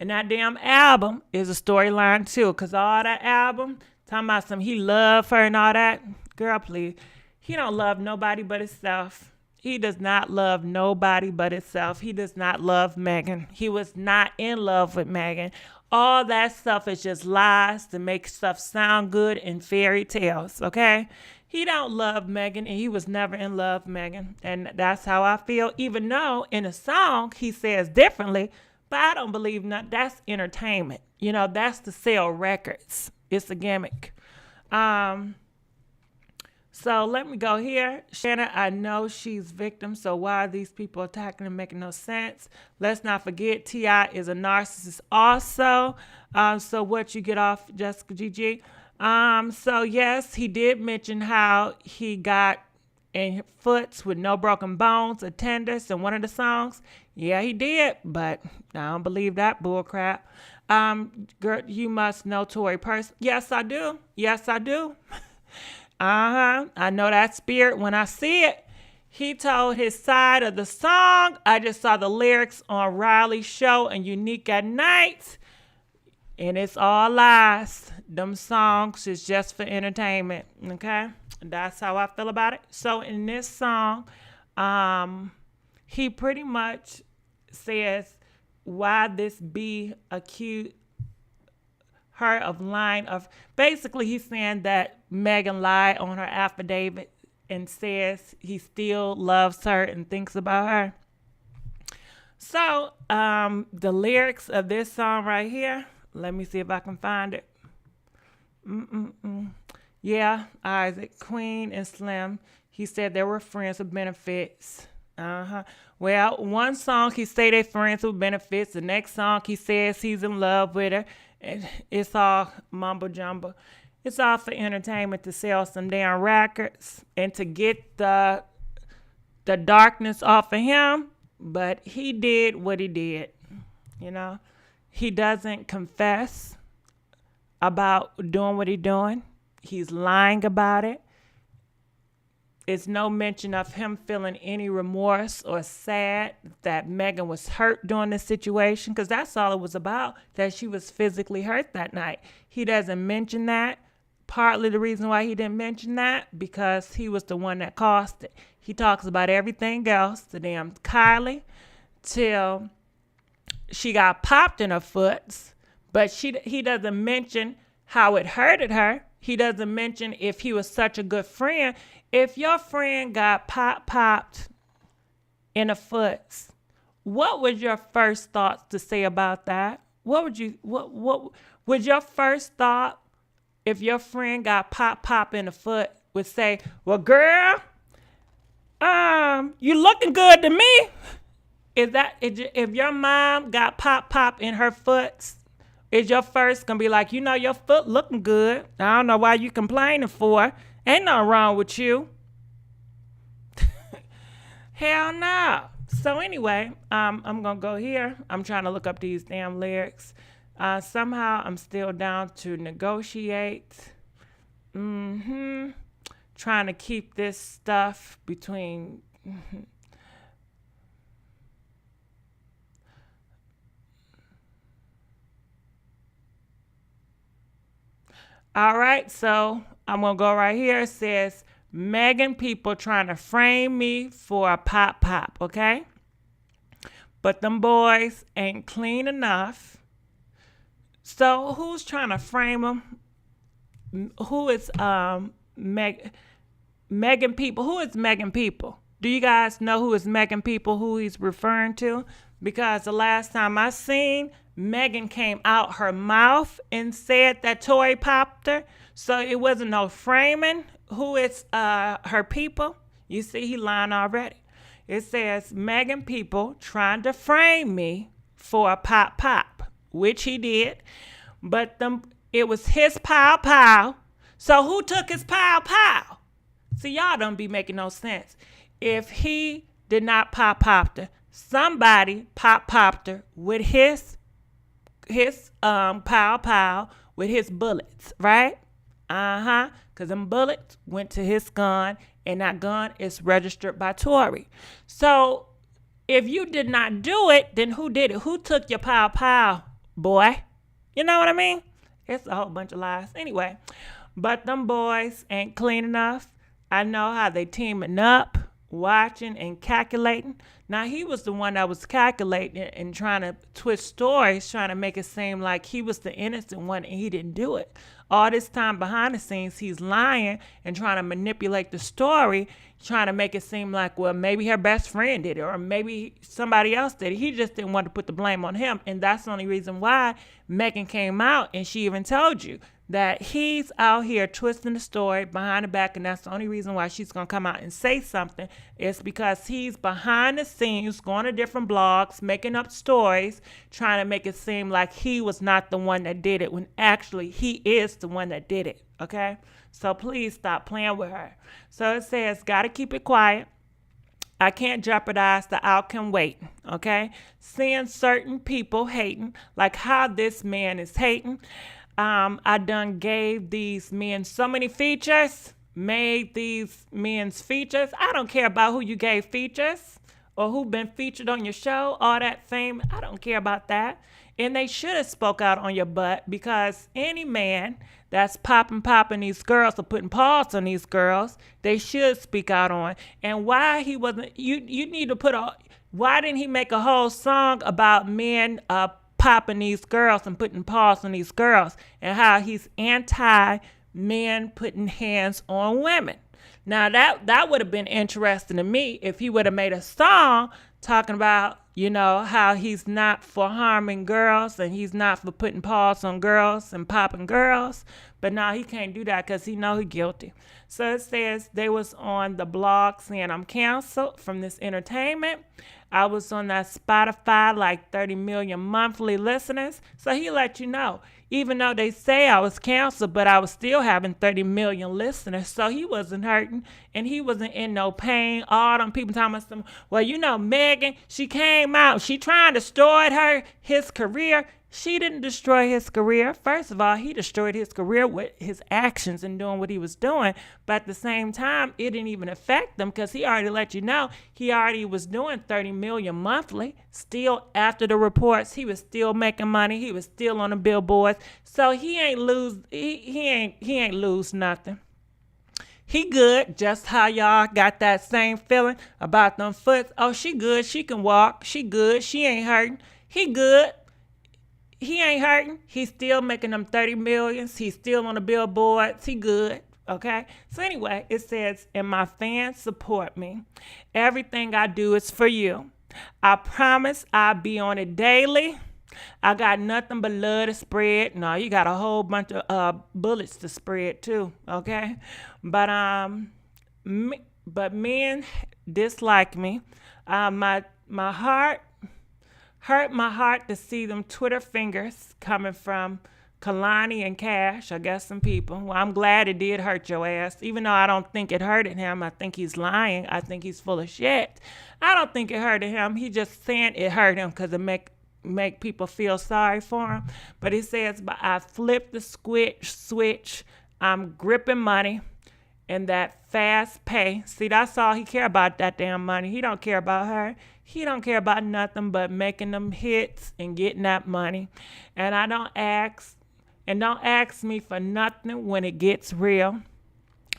And that damn album is a storyline too. Because all that album, talking about some he loved her and all that. Girl, please. He don't love nobody but himself. He does not love nobody but himself. He does not love Megan. He was not in love with Megan. All that stuff is just lies to make stuff sound good in fairy tales, okay? He don't love Megan, and he was never in love with Megan. And that's how I feel, even though in a song he says differently, but I don't believe nothing. That's entertainment. You know, that's to sell records. It's a gimmick. So let me go here. Shannon, I know she's victim, so why are these people attacking and making no sense? Let's not forget T.I. is a narcissist also. So what you get off, Jessica GG? So yes, he did mention how he got in foots with no broken bones, attendance in one of the songs. Yeah, he did, but I don't believe that bull crap. Girl, you must know Tory person. Yes, I do. Yes, I do. I know that spirit when I see it. He told his side of the song. I just saw the lyrics on Riley's show and Unique at Night. And it's all lies. Them songs is just for entertainment. Okay? That's how I feel about it. So in this song, he pretty much says why this be accused her of lying. Of basically he's saying that Megan lied on her affidavit and says he still loves her and thinks about her. So the lyrics of this song right here, let me see if I can find it. Yeah, Isaac, Queen, and Slim. He said they were friends with benefits. Well, one song he say they friends with benefits. The next song he says he's in love with her. And it's all mumbo jumbo. It's all for entertainment to sell some damn records and to get the darkness off of him. But he did what he did. You know, he doesn't confess about doing what he's doing. He's lying about it. It's no mention of him feeling any remorse or sad that Megan was hurt during this situation, because that's all it was about, that she was physically hurt that night. He doesn't mention that. Partly the reason why he didn't mention that, because he was the one that caused it. He talks about everything else, the damn Kylie, till she got popped in her foots, but he doesn't mention how it hurted her. He doesn't mention if he was such a good friend. If your friend got popped in the foots, what was your first thoughts to say about that? What would your first thought if your friend got pop in the foot would say, well, girl, you looking good to me. If your mom got pop in her foots, is your first gonna be like, you know, your foot looking good. I don't know why you complaining for. Ain't nothing wrong with you. Hell no. So anyway, I'm gonna go here. I'm trying to look up these damn lyrics. Somehow I'm still down to negotiate. trying to keep this stuff between. All right, so I'm going to go right here. It says, Megan people trying to frame me for a pop, okay? But them boys ain't clean enough. So who's trying to frame them? Who is Megan people? Who is Megan people? Do you guys know who is Megan people, who he's referring to? Because the last time I seen, Megan came out her mouth and said that Tory popped her. So it wasn't no framing. Who is her people? You see, he lying already. It says, Megan people trying to frame me for a pop, which he did. But it was his pow. So who took his pow? See, y'all don't be making no sense. If he did not popped her, somebody popped her with his pow with his bullets, right? Because them bullets went to his gun, and that gun is registered by Tory. So if you did not do it, then who did it? Who took your pow, boy? You know what I mean? It's a whole bunch of lies. Anyway, but them boys ain't clean enough. I know how they teaming up, watching and calculating. Now, he was the one that was calculating and trying to twist stories, trying to make it seem like he was the innocent one and he didn't do it. All this time behind the scenes, he's lying and trying to manipulate the story, trying to make it seem like, well, maybe her best friend did it or maybe somebody else did it. He just didn't want to put the blame on him. And that's the only reason why Megan came out and she even told you that he's out here twisting the story behind the back, and that's the only reason why she's going to come out and say something is because he's behind the scenes going to different blogs, making up stories, trying to make it seem like he was not the one that did it when actually he is the one that did it, okay? So please stop playing with her. So it says, gotta keep it quiet. I can't jeopardize the outcome waiting, okay? Seeing certain people hating, like how this man is hating. I done gave these men so many features, made these men's features. I don't care about who you gave features or who been featured on your show, all that fame. I don't care about that. And they should have spoke out on your butt because any man that's popping these girls or putting paws on these girls, they should speak out on. And why he wasn't, you need to why didn't he make a whole song about men popping these girls and putting paws on these girls and how he's anti-men putting hands on women? Now, that would have been interesting to me if he would have made a song talking about, how he's not for harming girls and he's not for putting paws on girls and popping girls. But now he can't do that because he know he's guilty. So it says they was on the blog saying I'm canceled from this entertainment. I was on that Spotify, like 30 million monthly listeners. So he let you know, even though they say I was canceled, but I was still having 30 million listeners. So he wasn't hurting and he wasn't in no pain. All them people talking about some, well, Megan, she came out. She trying to destroy his career. She didn't destroy his career. First of all, he destroyed his career with his actions and doing what he was doing. But at the same time, it didn't even affect him because he already let you know he already was doing 30 million monthly. Still, after the reports, he was still making money. He was still on the billboards. So he ain't lose. He ain't lose nothing. He good, just how y'all got that same feeling about them foots. Oh, she good. She can walk. She good. She ain't hurting. He good. He ain't hurting. He's still making them 30 millions. He's still on the billboards. He good. Okay. So anyway, it says, and my fans support me. Everything I do is for you. I promise I'll be on it daily. I got nothing but love to spread. No, you got a whole bunch of bullets to spread too. Okay. But men dislike me. My heart hurt my heart to see them Twitter fingers coming from Kalani and Cash, I guess some people. Well, I'm glad it did hurt your ass. Even though I don't think it hurted him. I think he's lying. I think he's full of shit. I don't think it hurted him. He just saying it hurt him because it make people feel sorry for him. But he says, but I flipped the switch. I'm gripping money. and that fast pay. See, that's all he care about, that damn money. He don't care about her. He don't care about nothing but making them hits and getting that money. And don't ask me for nothing when it gets real.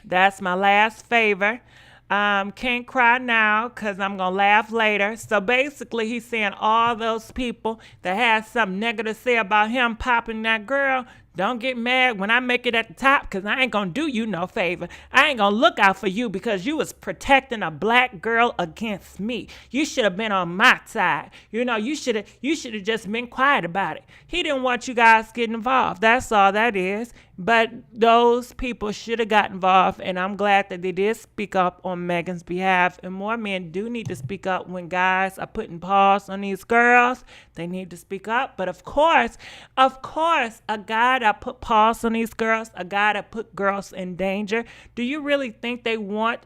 That's my last favor. Can't cry now because I'm going to laugh later. So basically, he's saying all those people that had something negative to say about him popping that girl, don't get mad when I make it at the top, because I ain't going to do you no favor. I ain't going to look out for you because you was protecting a black girl against me. You should have been on my side. You should have just been quiet about it. He didn't want you guys getting involved. That's all that is. But those people should have got involved, and I'm glad that they did speak up on Megan's behalf. And more men do need to speak up when guys are putting paws on these girls. They need to speak up. But of course, a guy that put paws on these girls, a guy that put girls in danger, do you really think they want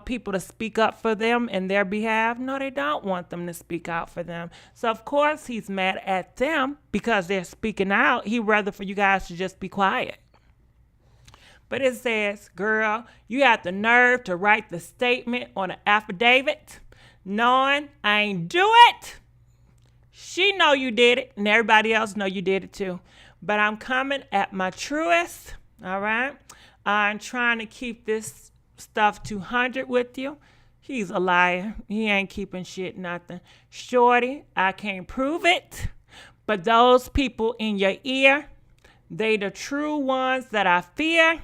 people to speak up for them in their behalf? No, they don't want them to speak out for them. So, of course, he's mad at them because they're speaking out. He'd rather for you guys to just be quiet. But it says, girl, you have the nerve to write the statement on an affidavit knowing I ain't do it. She know you did it, and everybody else know you did it too. But I'm coming at my truest, all right? I'm trying to keep this stuff 200 with you. He's a liar. He ain't keeping shit nothing. Shorty, I can't prove it. But those people in your ear, they the true ones that I fear.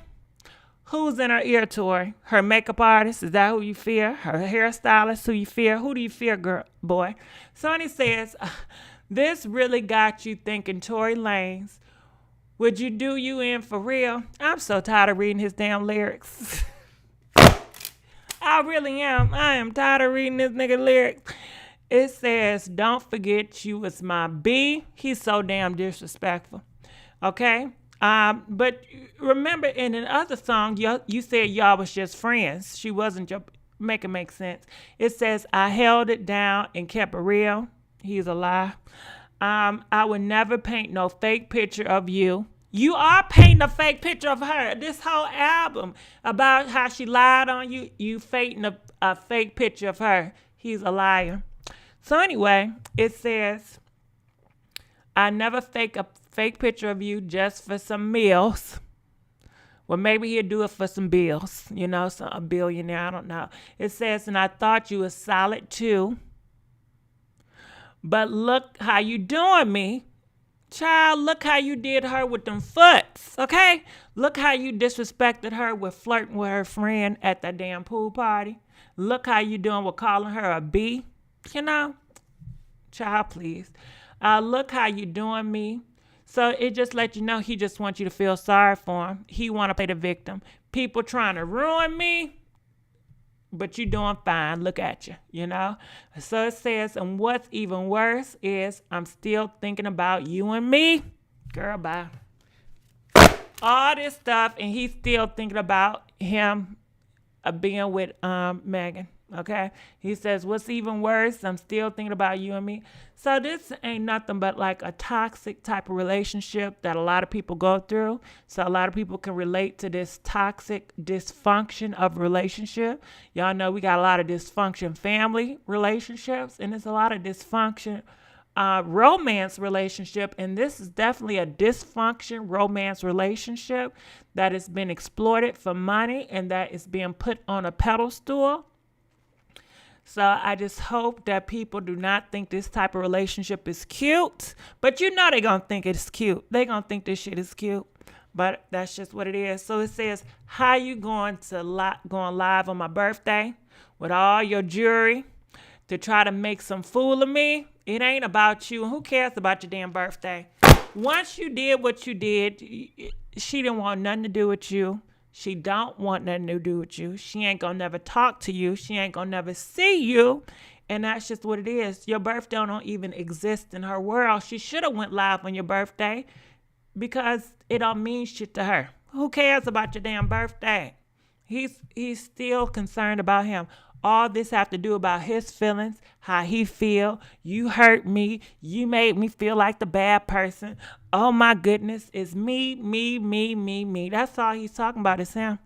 Who's in her ear, Tori? Her makeup artist? Is that who you fear? Her hairstylist, who you fear? Who do you fear, girl, boy? Sonny says, this really got you thinking, Tory Lanez. Would you do you in for real? I'm so tired of reading his damn lyrics. I really am. I am tired of reading this nigga lyrics. It says, don't forget you was my B. He's so damn disrespectful. Okay? But remember, in another song, you said y'all was just friends. She wasn't your... Make it make sense. It says, I held it down and kept it real. He's a lie. I would never paint no fake picture of you. You are painting a fake picture of her. This whole album about how she lied on you, you painting a fake picture of her. He's a liar. So anyway, it says, I never fake a fake picture of you just for some meals. Well, maybe he'll do it for some bills, a billionaire, I don't know. It says, and I thought you was solid too. But look how you doing me. Child, look how you did her with them foots, okay? Look how you disrespected her with flirting with her friend at that damn pool party. Look how you doing with calling her a B, Child, please. Look how you doing me. So it just let you know he just wants you to feel sorry for him. He want to play the victim. People trying to ruin me, but you doing fine. Look at you, So it says, and what's even worse is I'm still thinking about you and me. Girl, bye. All this stuff, and he's still thinking about him being with Megan. Okay? He says, what's even worse, I'm still thinking about you and me. So this ain't nothing but like a toxic type of relationship that a lot of people go through. So a lot of people can relate to this toxic dysfunction of relationship. Y'all know we got a lot of dysfunction family relationships, and there's a lot of dysfunction romance relationship. And this is definitely a dysfunction romance relationship that has been exploited for money and that is being put on a pedestal. So I just hope that people do not think this type of relationship is cute. But they're going to think it's cute. They're going to think this shit is cute. But that's just what it is. So it says, how you going live on my birthday with all your jewelry to try to make some fool of me? It ain't about you. And who cares about your damn birthday? Once you did what you did, she didn't want nothing to do with you. She don't want nothing to do with you. She ain't gonna never talk to you. She ain't gonna never see you. And that's just what it is. Your birthday don't even exist in her world. She should have went live on your birthday because it don't mean shit to her. Who cares about your damn birthday? He's still concerned about him. All this have to do about his feelings, how he feel. You hurt me. You made me feel like the bad person. Oh my goodness, it's me, me, me, me, me. That's all he's talking about is him.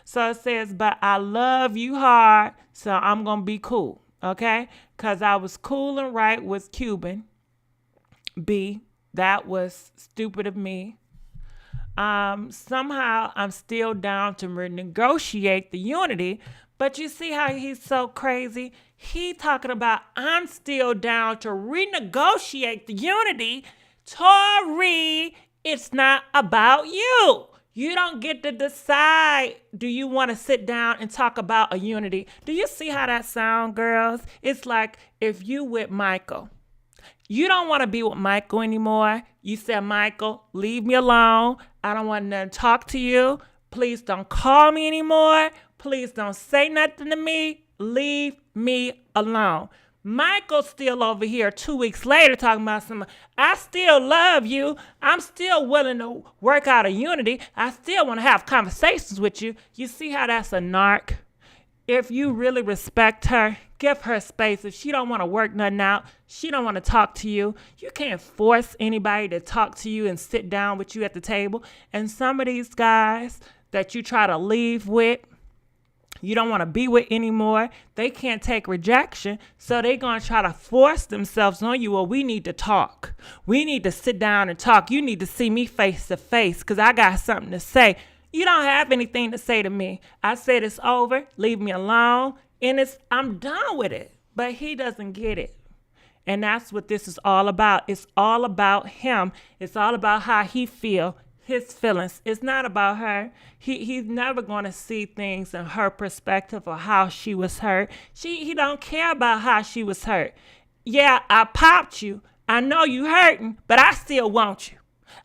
So it says, but I love you hard, so I'm going to be cool, okay? Because I was cool and right with Cuban. B, that was stupid of me. Somehow I'm still down to renegotiate the unity, but you see how he's so crazy? He talking about I'm still down to renegotiate the unity. Tori, it's not about you. You don't get to decide, do you want to sit down and talk about a unity? Do you see how that sound, girls? It's like if you with Michael. You don't want to be with Michael anymore. You said, Michael, leave me alone. I don't want to talk to you. Please don't call me anymore. Please don't say nothing to me. Leave me alone. Michael's still over here 2 weeks later talking about something. I still love you. I'm still willing to work out a unity. I still want to have conversations with you. You see how that's a narc? If you really respect her, give her space. If she don't want to work nothing out, she don't want to talk to you. You can't force anybody to talk to you and sit down with you at the table. And some of these guys that you try to leave with, you don't want to be with anymore. They can't take rejection. So they're going to try to force themselves on you. Well, we need to talk. We need to sit down and talk. You need to see me face to face because I got something to say. You don't have anything to say to me. I said it's over. Leave me alone. And I'm done with it. But he doesn't get it. And that's what this is all about. It's all about him. It's all about how he feel. His feelings. It's not about her. He's never going to see things in her perspective or how she was hurt. He don't care about how she was hurt. Yeah, I popped you. I know you hurting, but I still want you.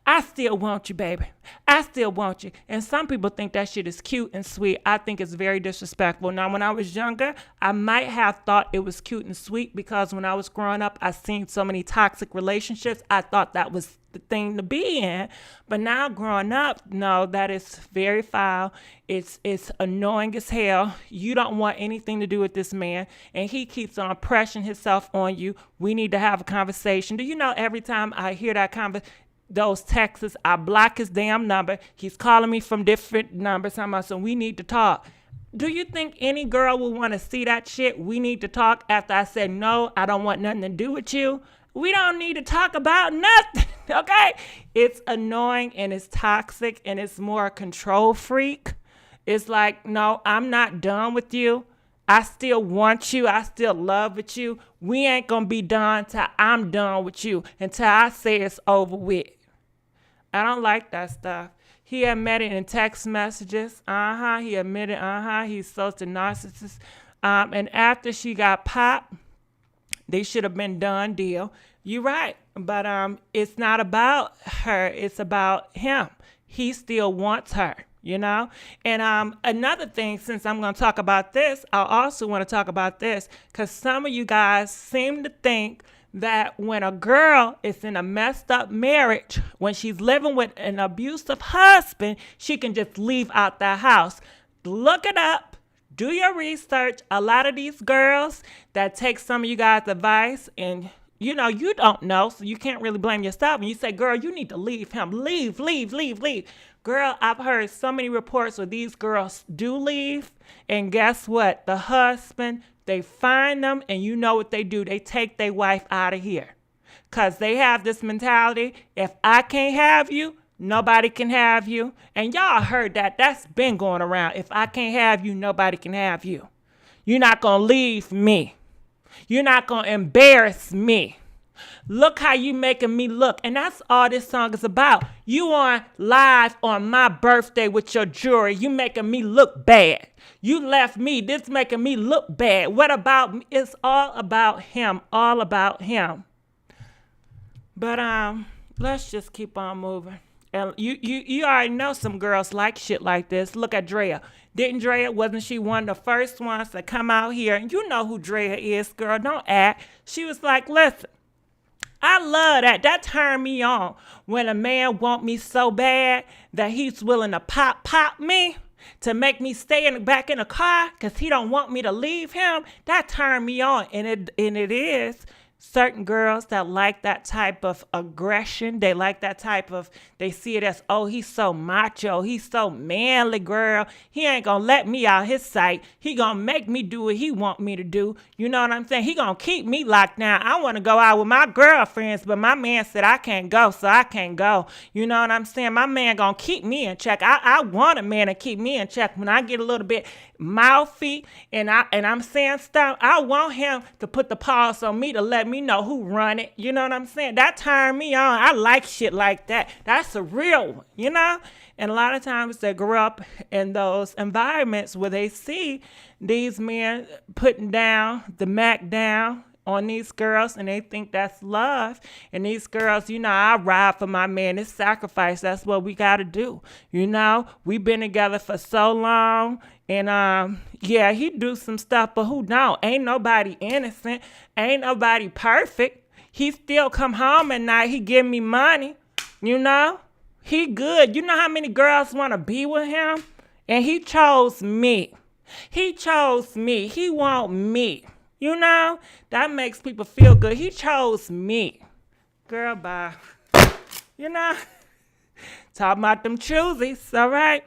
I still want you, baby. I still want you. And some people think that shit is cute and sweet. I think it's very disrespectful. Now, when I was younger, I might have thought it was cute and sweet because when I was growing up, I seen so many toxic relationships. I thought that was the thing to be in. But now growing up, no, that is very foul. It's annoying as hell. You don't want anything to do with this man. And he keeps on pressing himself on you. We need to have a conversation. Do you know every time I hear that those texts, I block his damn number. He's calling me from different numbers. So we need to talk. Do you think any girl would want to see that shit? We need to talk after I said, no, I don't want nothing to do with you. We don't need to talk about nothing, okay? It's annoying and it's toxic and it's more a control freak. It's like, no, I'm not done with you. I still want you. I still love with you. We ain't going to be done till I'm done with you, until I say it's over with. I don't like that stuff. He admitted in text messages. He admitted, he's such a narcissist. And after she got popped, they should have been done deal. You're right. But it's not about her. It's about him. He still wants her, you know? And another thing, since I'm going to talk about this, I also want to talk about this because some of you guys seem to think that when a girl is in a messed up marriage, when she's living with an abusive husband, she can just leave out that house. Look it up. Do your research. A lot of these girls that take some of you guys' advice and you don't know, so you can't really blame yourself. And you say, girl, you need to leave him. Leave. Girl, I've heard so many reports where these girls do leave. And guess what? The husband, they find them, and you know what they do. They take their wife out of here. Because they have this mentality, if I can't have you, nobody can have you. And y'all heard that. That's been going around. If I can't have you, nobody can have you. You're not going to leave me. You're not going to embarrass me. Look how you making me look. And that's all this song is about. You on live on my birthday with your jewelry. You making me look bad. You left me. This making me look bad. What about me? It's all about him. All about him. But let's just keep on moving. And you already know some girls like shit like this. Look at Drea. Wasn't she one of the first ones to come out here? And you know who Drea is, girl. Don't act. She was like, listen, I love that. That turned me on when a man want me so bad that he's willing to pop me. to make me stay back in the car because he don't want me to leave him, that turned me on. And it is certain girls that like that type of aggression. They like that type of, they see it as, oh, he's so macho. He's so manly, girl. He ain't going to let me out his sight. He going to make me do what he want me to do. You know what I'm saying? He going to keep me locked down. I want to go out with my girlfriends, but my man said I can't go, so I can't go. You know what I'm saying? My man going to keep me in check. I want a man to keep me in check. When I get a little bit mouthy and I'm saying stuff, I want him to put the pause on me to let me know who run it. You know what I'm saying? That turned me on. I like shit like that. That's a real one, you know? And a lot of times they grow up in those environments where they see these men putting down the Mac down on these girls, and they think that's love. And these girls, you know, I ride for my man. It's sacrifice. That's what we got to do. You know, we've been together for so long. And yeah, he do some stuff, but who don't? Ain't nobody innocent. Ain't nobody perfect. He still come home at night. He give me money. You know, he good. You know how many girls want to be with him? And he chose me. He chose me. He want me. You know, that makes people feel good. He chose me. Girl, bye. You know, talking about them choosies, all right?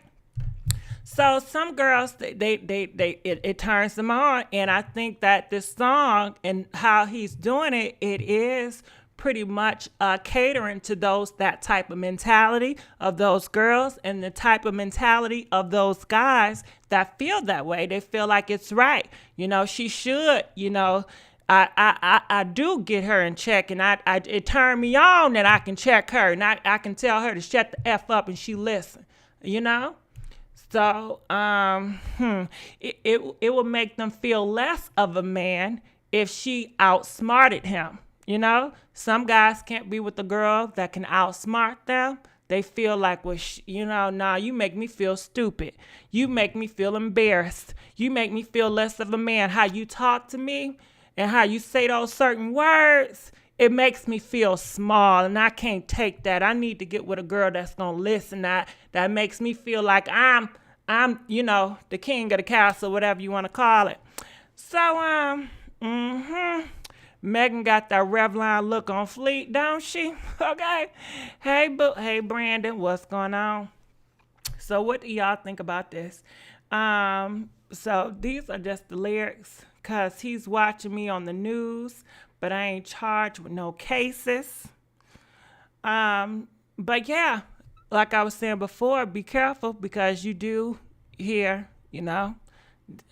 So some girls, it turns them on. And I think that this song and how he's doing it, it is pretty much catering to that type of mentality of those girls and the type of mentality of those guys that feel that way. They feel like it's right. You know, she should, you know, I do get her in check, and it turned me on that I can check her, and I can tell her to shut the F up, and she listen, you know? So it will make them feel less of a man if she outsmarted him. You know, some guys can't be with a girl that can outsmart them. They feel like, well, you know, nah, you make me feel stupid. You make me feel embarrassed. You make me feel less of a man. How you talk to me and how you say those certain words, it makes me feel small, and I can't take that. I need to get with a girl that's going to listen. That makes me feel like I'm, you know, the king of the castle, whatever you want to call it. So, Megan got that Revlon look on fleek, don't she? Okay. Hey, Brandon, what's going on? So what do y'all think about this? So these are just the lyrics, because he's watching me on the news, but I ain't charged with no cases. But yeah, like I was saying before, be careful, because you do hear, you know,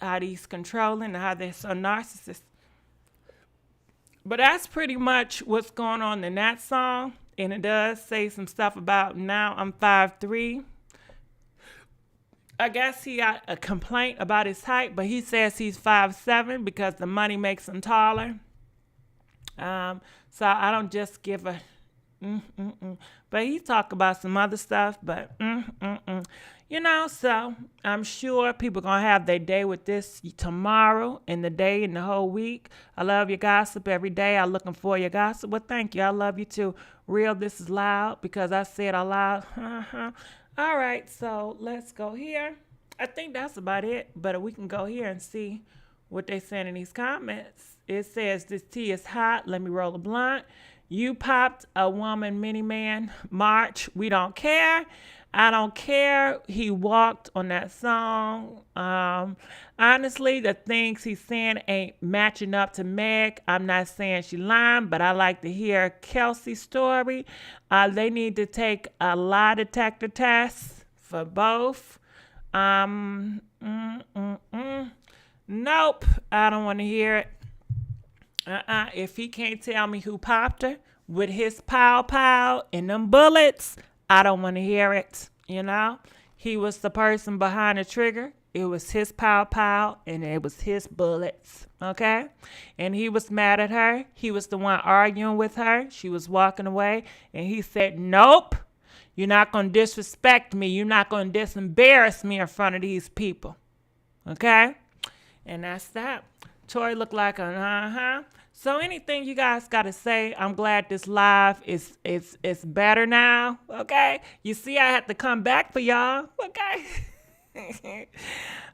how he's controlling and how they're so narcissistic. But that's pretty much what's going on in that song. And it does say some stuff about now I'm 5'3". I guess he got a complaint about his height, but he says he's 5'7" because the money makes him taller. So I don't just give a But he talk about some other stuff, but you know, so I'm sure people gonna have their day with this tomorrow and the day and the whole week. I love your gossip every day. I'm looking for your gossip. Well, thank you. I love you too. Real, this is loud because I said out loud. All right, so let's go here. I think that's about it, but we can go here and see what they saying in these comments. It says, this tea is hot. Let me roll a blunt. You popped a woman miniman march. We don't care. I don't care. He walked on that song. Honestly, the things he's saying ain't matching up to Meg. I'm not saying she lying, but I like to hear Kelsey's story. They need to take a lie detector test for both. Nope, I don't want to hear it. If he can't tell me who popped her with his pow and them bullets, I don't want to hear it, you know? He was the person behind the trigger. It was his pow and it was his bullets, okay? And he was mad at her. He was the one arguing with her. She was walking away, and he said, nope, you're not going to disrespect me. You're not going to disembarrass me in front of these people, okay? And that's that. Tori looked like a So anything you guys got to say, I'm glad this live is better now, okay? You see, I had to come back for y'all, okay?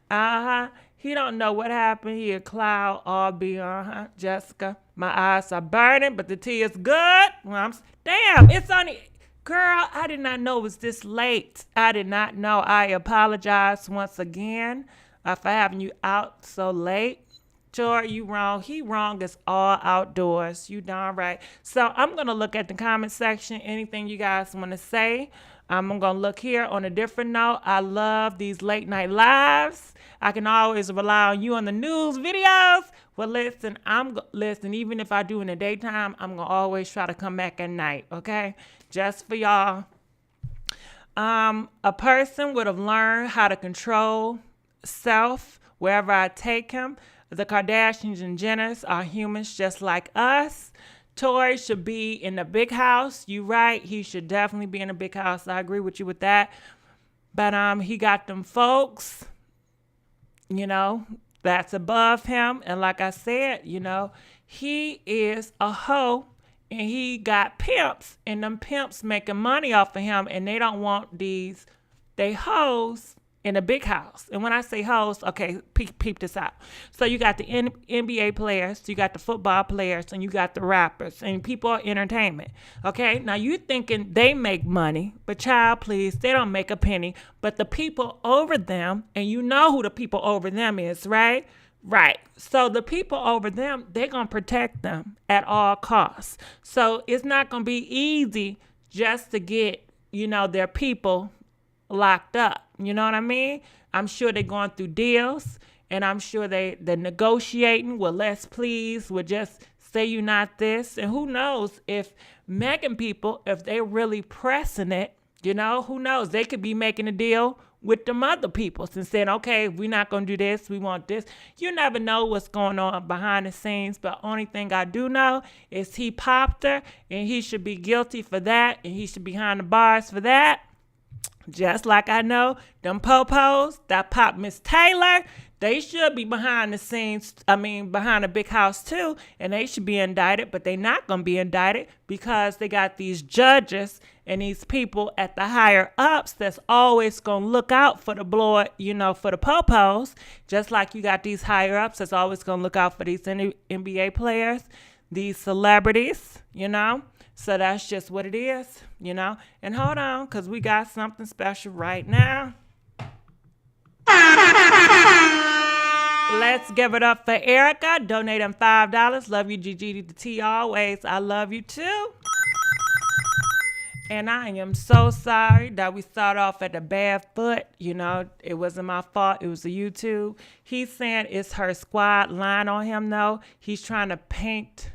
Uh-huh. He don't know what happened. He a cloud all be on Jessica. My eyes are burning, but the tea is good. Well, damn, it's only girl, I did not know it was this late. I did not know. I apologize once again for having you out so late. Tori, you wrong. He wrong is all outdoors. You darn right. So I'm going to look at the comment section. Anything you guys want to say. I'm going to look here on a different note. I love these late night lives. I can always rely on you on the news videos. Well, listen, listen, even if I do in the daytime, I'm going to always try to come back at night, okay? Just for y'all. A person would have learned how to control self wherever I take him. The Kardashians and Jenners are humans just like us. Tory should be in the big house. You right. He should definitely be in a big house. I agree with you with that. But he got them folks, that's above him. And like I said, he is a hoe and he got pimps and them pimps making money off of him and they don't want they hoes in a big house. And when I say hoes, okay, peep this out. So you got the NBA players, you got the football players, and you got the rappers, and people are entertainment. Okay, now you thinking they make money, but child, please, they don't make a penny. But the people over them, and you know who the people over them is, right? Right. So the people over them, they're going to protect them at all costs. So it's not going to be easy just to get, their people locked up. You know what I mean? I'm sure they're going through deals, and I'm sure they're negotiating with less please, with just say you not this. And who knows if Megan people, if they're really pressing it, who knows? They could be making a deal with them other people and saying, okay, we're not going to do this. We want this. You never know what's going on behind the scenes. But only thing I do know is he popped her, and he should be guilty for that, and he should be behind the bars for that. Just like I know them popos that pop Miss Taylor, they should be behind the scenes, behind a big house too, and they should be indicted, but they not going to be indicted because they got these judges and these people at the higher ups that's always going to look out for the blood, for the popos, just like you got these higher ups that's always going to look out for these NBA players, these celebrities, So that's just what it is, And hold on, because we got something special right now. Let's give it up for Erica, donating $5. Love you, Gigi the T always. I love you too. And I am so sorry that we start off at the bad foot. It wasn't my fault. It was the YouTube. He's saying it's her squad line on him, though. He's trying to paint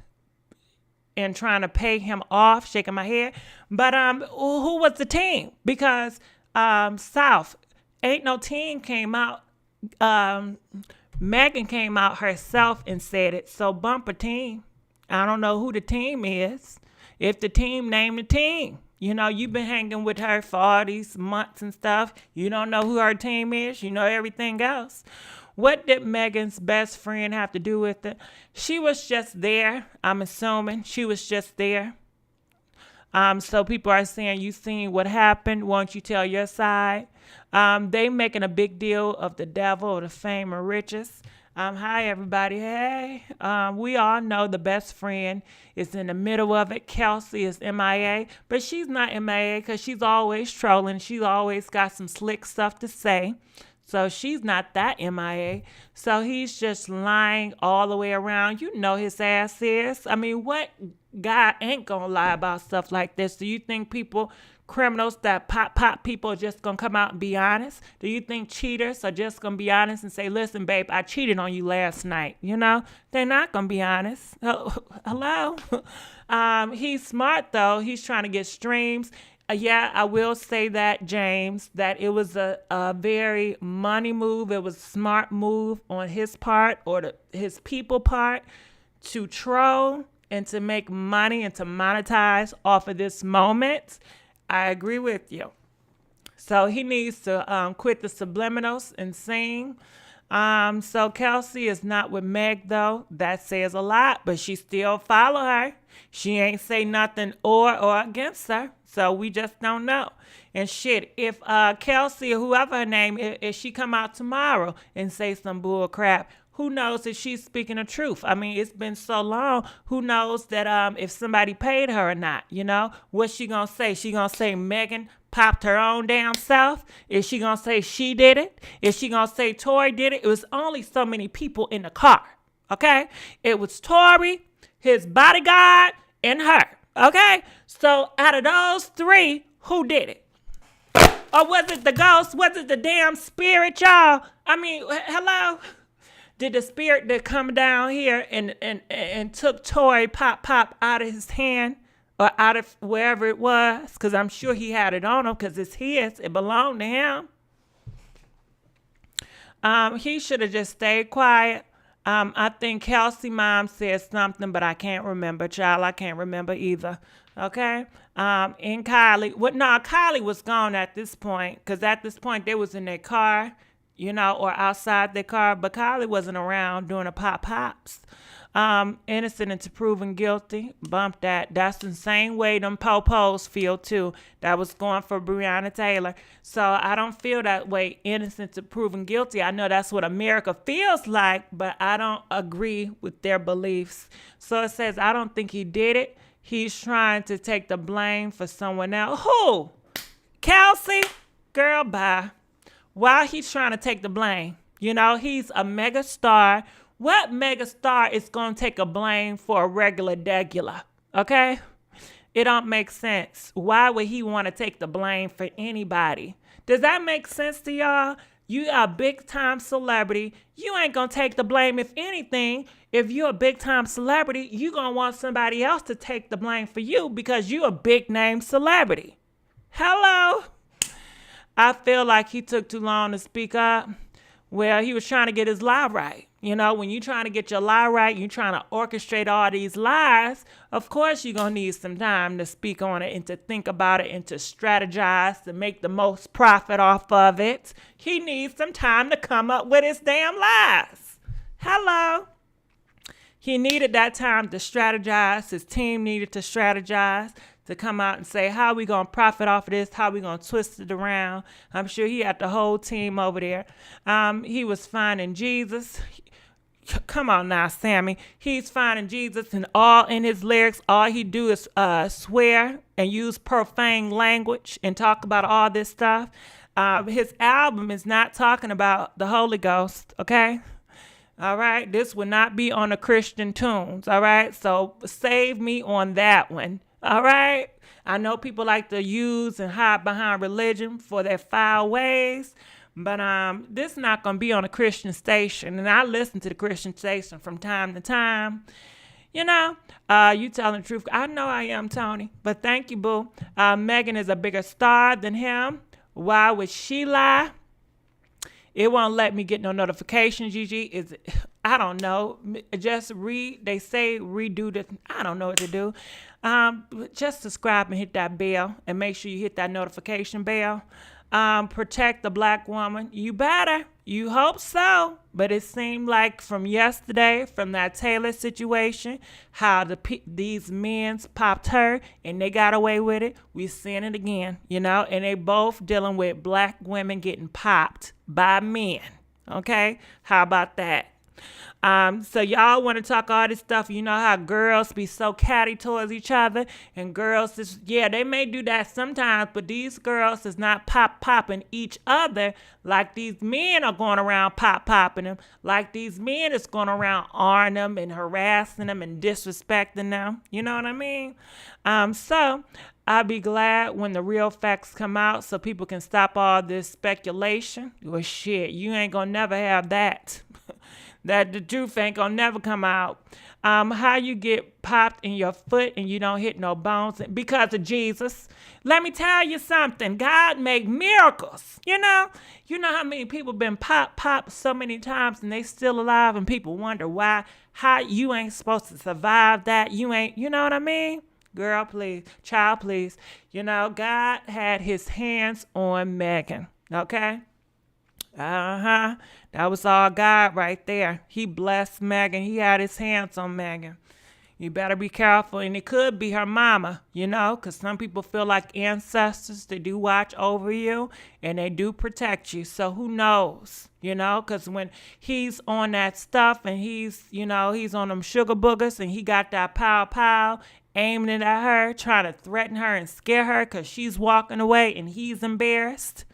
and trying to pay him off, shaking my head. But who was the team? Because South, ain't no team came out. Megan came out herself and said it. So bump a team. I don't know who the team is. If the team, name the team. You've been hanging with her for all these months and stuff. You don't know who her team is. You know everything else. What did Megan's best friend have to do with it? She was just there. I'm assuming she was just there. So people are saying, you seen what happened. Won't you tell your side? They making a big deal of the devil or the fame or riches. Hi, everybody. Hey. We all know the best friend is in the middle of it. Kelsey is MIA, but she's not MIA because she's always trolling. She's always got some slick stuff to say. So she's not that MIA. So he's just lying all the way around. You know his ass is. What guy ain't going to lie about stuff like this? Do you think criminals that pop people are just going to come out and be honest? Do you think cheaters are just going to be honest and say, listen, babe, I cheated on you last night? They're not going to be honest. Hello? He's smart, though. He's trying to get streams. Yeah, I will say that, James, that it was a very money move. It was a smart move on his part or his people part to troll and to make money and to monetize off of this moment. I agree with you. So he needs to quit the subliminals and sing. So Kelsey is not with Meg, though. That says a lot, but she still follow her. She ain't say nothing or against her. So we just don't know. And shit, if Kelsey or whoever her name, if she come out tomorrow and say some bull crap, who knows if she's speaking the truth? I mean, it's been so long. Who knows that if somebody paid her or not? You know, what's she gonna say? She gonna say Megan popped her own damn self? Is she gonna say she did it? Is she gonna say Tori did it? It was only so many people in the car. Okay, it was Tory, his bodyguard, and her. Okay, so out of those three, who did it? Or was it the ghost? Was it the damn spirit, y'all? I mean, hello? Did the spirit that come down here and took Tory pop out of his hand or out of wherever it was? Because I'm sure he had it on him because it's his. It belonged to him. He should have just stayed quiet. I think Kelsey mom said something, but I can't remember, child. I can't remember either. Okay? And Kylie, Kylie was gone at this point because at this point they was in their car, you know, or outside their car, but Kylie wasn't around doing the pops. Innocent until proven guilty. Bump that. That's the same way them po-pos feel too. That was going for Breonna Taylor. So I don't feel that way. Innocent until proven guilty. I know that's what America feels like, but I don't agree with their beliefs. So it says, I don't think he did it. He's trying to take the blame for someone else. Who? Kelsey? Girl, bye. Why he's trying to take the blame? You know, he's a mega star. What mega star is going to take a blame for a regular degular? Okay? It don't make sense. Why would he want to take the blame for anybody? Does that make sense to y'all? You are a big time celebrity. You ain't going to take the blame. If anything, if you're a big time celebrity, you're going to want somebody else to take the blame for you because you're a big name celebrity. Hello? I feel like he took too long to speak up. Well, he was trying to get his lie right. You know, when you're trying to get your lie right, you're trying to orchestrate all these lies, of course you're going to need some time to speak on it and to think about it and to strategize to make the most profit off of it. He needs some time to come up with his damn lies. Hello. He needed that time to strategize. His team needed to strategize to come out and say, how we going to profit off of this? How we going to twist it around? I'm sure he had the whole team over there. He was finding Jesus. Come on now, Sammy. He's finding Jesus and all in his lyrics. All he do is swear and use profane language and talk about all this stuff. His album is not talking about the Holy Ghost, okay? All right? This would not be on the Christian tunes, all right? So save me on that one, all right? I know people like to use and hide behind religion for their foul ways, but this is not going to be on a Christian station. And I listen to the Christian station from time to time. You know, you telling the truth. I know I am, Tony, but thank you, boo. Megan is a bigger star than him. Why would she lie? It won't let me get no notifications, Gigi. I don't know. Just they say redo the, I don't know what to do. Just subscribe and hit that bell and make sure you hit that notification bell. Protect the black woman. You better. You hope so. But it seemed like from yesterday, from that Taylor situation, how these men popped her and they got away with it. We seeing it again, you know, and they both dealing with black women getting popped by men. Okay? How about that? So y'all want to talk all this stuff. You know how girls be so catty towards each other, and girls they may do that sometimes, but these girls is not popping each other like these men are going around popping them, like these men is going around arring them and harassing them and disrespecting them. You know what I mean? So I'll be glad when the real facts come out so people can stop all this speculation. Well, shit, you ain't gonna never have that. That the truth ain't gonna never come out. How you get popped in your foot and you don't hit no bones because of Jesus. Let me tell you something. God make miracles. You know how many people been popped so many times and they still alive, and people wonder why. How you ain't supposed to survive that. You ain't. You know what I mean? Girl, please. Child, please. You know, God had his hands on Megan. Okay. That was all God right there. He blessed Megan. He had his hands on Megan. You better be careful. And it could be her mama, you know, because some people feel like ancestors. They do watch over you and they do protect you. So who knows, you know, because when he's on that stuff and he's, you know, he's on them sugar boogers and he got that pow aiming it at her, trying to threaten her and scare her because she's walking away and he's embarrassed,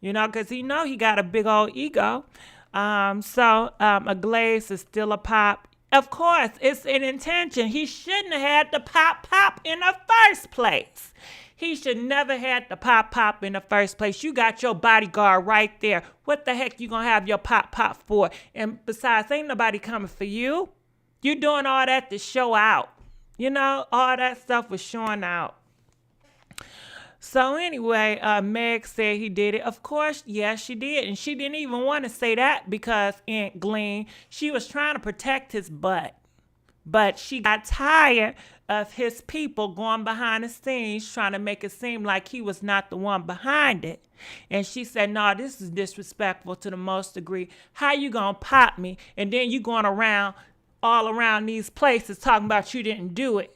you know, because he got a big old ego. A glaze is still a pop. Of course, it's an intention. He shouldn't have had the pop in the first place. He should never had the pop in the first place. You got your bodyguard right there. What the heck you gonna have your pop for? And besides, ain't nobody coming for you. You doing all that to show out. You know, all that stuff was showing out. So anyway, Meg said he did it. Of course, yes, she did. And she didn't even want to say that because Aunt Glenn, she was trying to protect his butt. But she got tired of his people going behind the scenes trying to make it seem like he was not the one behind it. And she said, no, this is disrespectful to the most degree. How you gonna pop me? And then you going around all around these places talking about you didn't do it,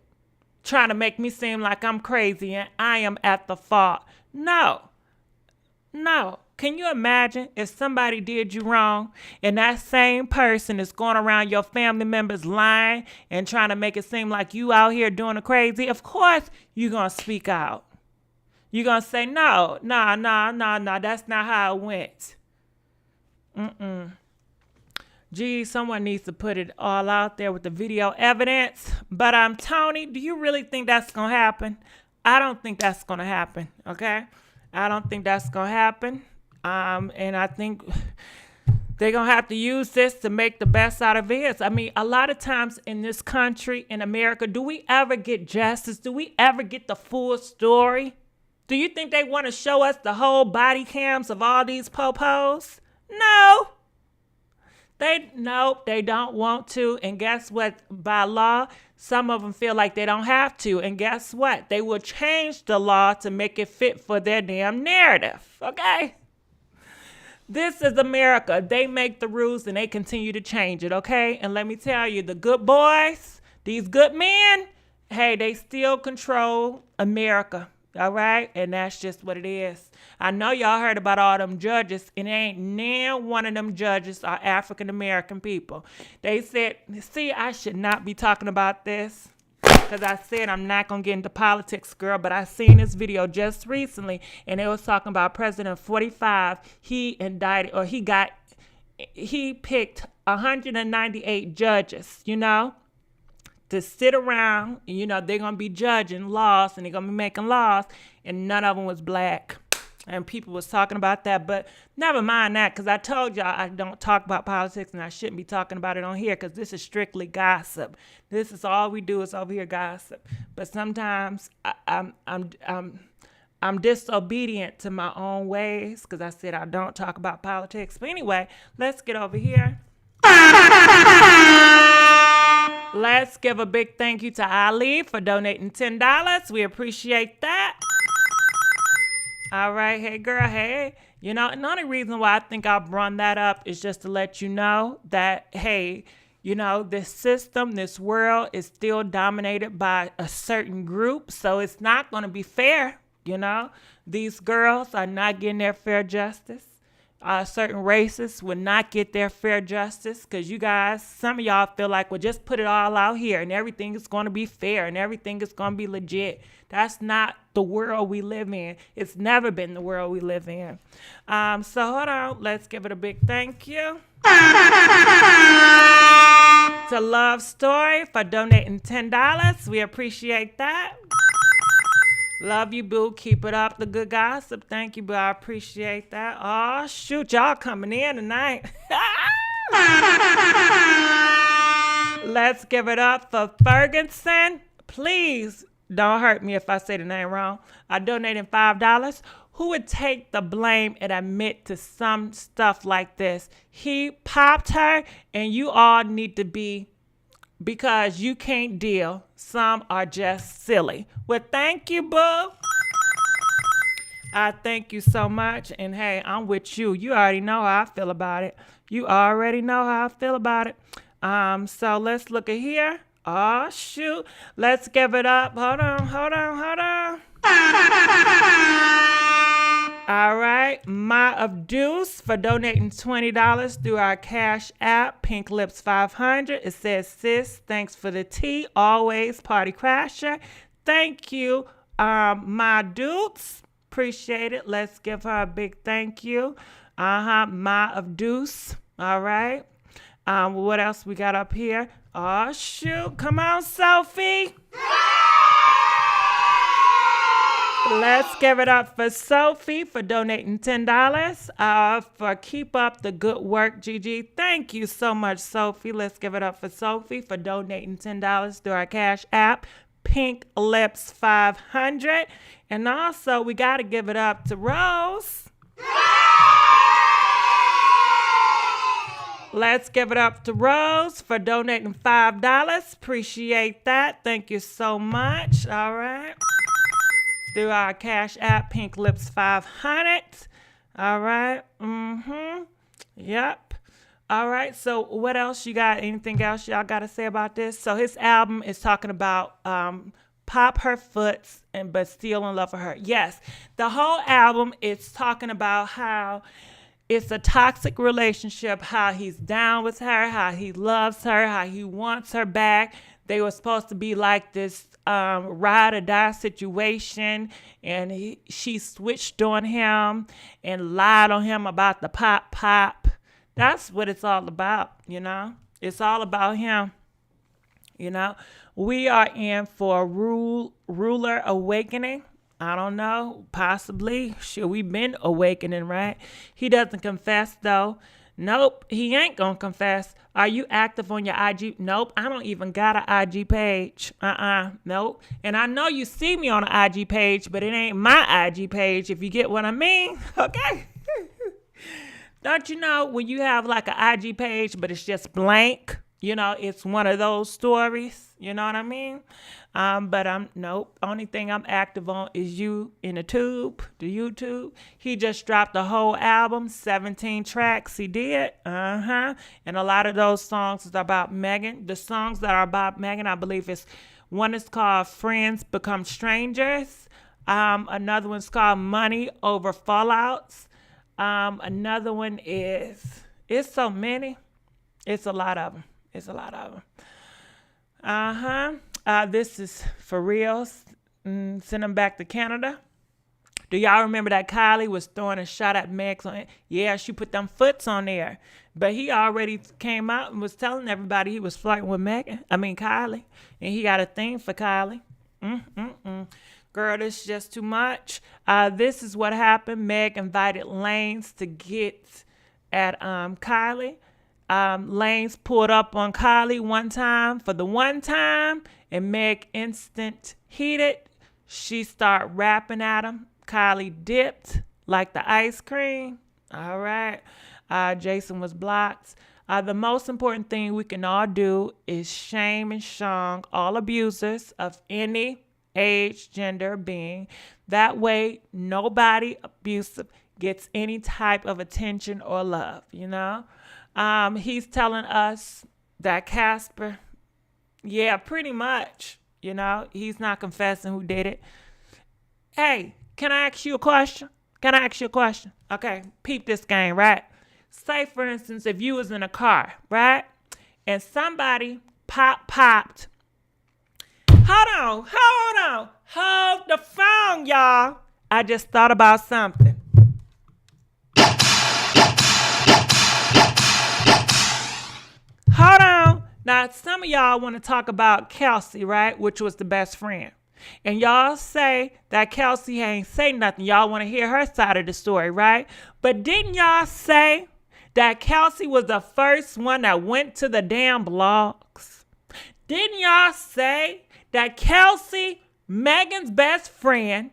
trying to make me seem like I'm crazy and I am at the fault. No. Can you imagine if somebody did you wrong and that same person is going around your family members lying and trying to make it seem like you out here doing the crazy? Of course you're going to speak out. You're going to say, no, that's not how it went. Gee, someone needs to put it all out there with the video evidence. But Tony, do you really think that's going to happen? I don't think that's going to happen, okay? I don't think that's going to happen. And I think they're going to have to use this to make the best out of it. I mean, a lot of times in this country, in America, do we ever get justice? Do we ever get the full story? Do you think they want to show us the whole body cams of all these popos? No. They don't want to. And guess what? By law, some of them feel like they don't have to. And guess what? They will change the law to make it fit for their damn narrative. Okay? This is America. They make the rules and they continue to change it. Okay? And let me tell you, the good boys, these good men, hey, they still control America. All right? And that's just what it is. I know y'all heard about all them judges, and ain't now one of them judges are African-American people. They said, see, I should not be talking about this because I said I'm not going to get into politics, girl, but I seen this video just recently, and it was talking about President 45. He picked 198 judges, you know, to sit around, you know, they're going to be judging laws and they're going to be making laws, and none of them was black. And people was talking about that, but never mind that, because I told y'all I don't talk about politics and I shouldn't be talking about it on here because this is strictly gossip. This is all we do is over here gossip. But sometimes I'm disobedient to my own ways because I said I don't talk about politics. But anyway, let's get over here. Let's give a big thank you to Ali for donating $10. We appreciate that. All right. Hey, girl. Hey, you know, and the only reason why I think I'll run that up is just to let you know that, hey, you know, this system, this world is still dominated by a certain group. So it's not going to be fair. You know, these girls are not getting their fair justice. Certain races will not get their fair justice because you guys, some of y'all feel like, well, just put it all out here and everything is going to be fair and everything is going to be legit. That's not the world we live in. It's never been the world we live in. So hold on. Let's give it a big thank you to Love Story for donating $10. We appreciate that. Love you, boo. Keep it up, the good gossip. Thank you, boo. I appreciate that. Oh, shoot. Y'all coming in tonight. Let's give it up for Ferguson. Please don't hurt me if I say the name wrong. I donated $5. Who would take the blame and admit to some stuff like this? He popped her, and you all need to be, because you can't deal. Some are just silly. Well, thank you, boo. I thank you so much. And hey, I'm with you. You already know how I feel about it. So let's look at here. Oh, shoot. Let's give it up. Hold on. All right. Ma of Deuce for donating $20 through our Cash App, Pink Lips 500. It says, sis, thanks for the tea. Always party crasher. Thank you, Ma Deuce. Appreciate it. Let's give her a big thank you. Ma of Deuce. All right. What else we got up here? Oh, shoot. Come on, Sophie. Let's give it up for Sophie for donating $10. For keep up the good work, Gigi. Thank you so much, Sophie. Let's give it up for Sophie for donating $10 through our Cash App, Pink Lips 500. And also, we got to give it up to Rose. Let's give it up to Rose for donating $5. Appreciate that. Thank you so much. All right. Through our Cash App, Pink Lips 500. All right. Yep. All right. So what else you got? Anything else y'all got to say about this? So his album is talking about pop her foots but still in love with her. Yes. The whole album is talking about how it's a toxic relationship, how he's down with her, how he loves her, how he wants her back. They were supposed to be like this ride or die situation, and she switched on him and lied on him about the pop. That's what it's all about, you know. It's all about him, you know. We are in for a ruler awakening. I don't know, possibly. Sure, we've been awakening, right? He doesn't confess, though. Nope, he ain't gonna confess. Are you active on your IG? Nope, I don't even got an IG page. Nope. And I know you see me on an IG page, but it ain't my IG page, if you get what I mean. Okay. Don't you know when you have like an IG page, but it's just blank? You know, it's one of those stories. You know what I mean? But nope. Only thing I'm active on is you in the YouTube. He just dropped the whole album, 17 tracks he did. And a lot of those songs is about Megan. The songs that are about Megan, I believe one is called Friends Become Strangers. Another one's called Money Over Fallouts. Another one it's so many. It's a lot of them. This is for real. Send them back to Canada. Do y'all remember that Kylie was throwing a shot at Megs on it? Yeah, she put them foots on there. But he already came out and was telling everybody he was flirting with Kylie. And he got a thing for Kylie. Girl, this is just too much. This is what happened. Meg invited Lanez to get at Kylie. Lanez pulled up on Kylie one time for the one time, and Meg instant heated. She started rapping at him. Kylie dipped like the ice cream. All right. Jason was blocked. The most important thing we can all do is shame and shun all abusers of any age, gender, being. That way, nobody abusive gets any type of attention or love, you know? He's telling us that Casper, yeah, pretty much, you know, he's not confessing who did it. Hey, can I ask you a question? Okay, peep this game, right? Say, for instance, if you was in a car, right? And somebody popped. Hold on. Hold the phone, y'all. I just thought about something. Hold on. Now, some of y'all want to talk about Kelsey, right? Which was the best friend. And y'all say that Kelsey ain't say nothing. Y'all want to hear her side of the story, right? But didn't y'all say that Kelsey was the first one that went to the damn blogs? Didn't y'all say that Kelsey, Megan's best friend,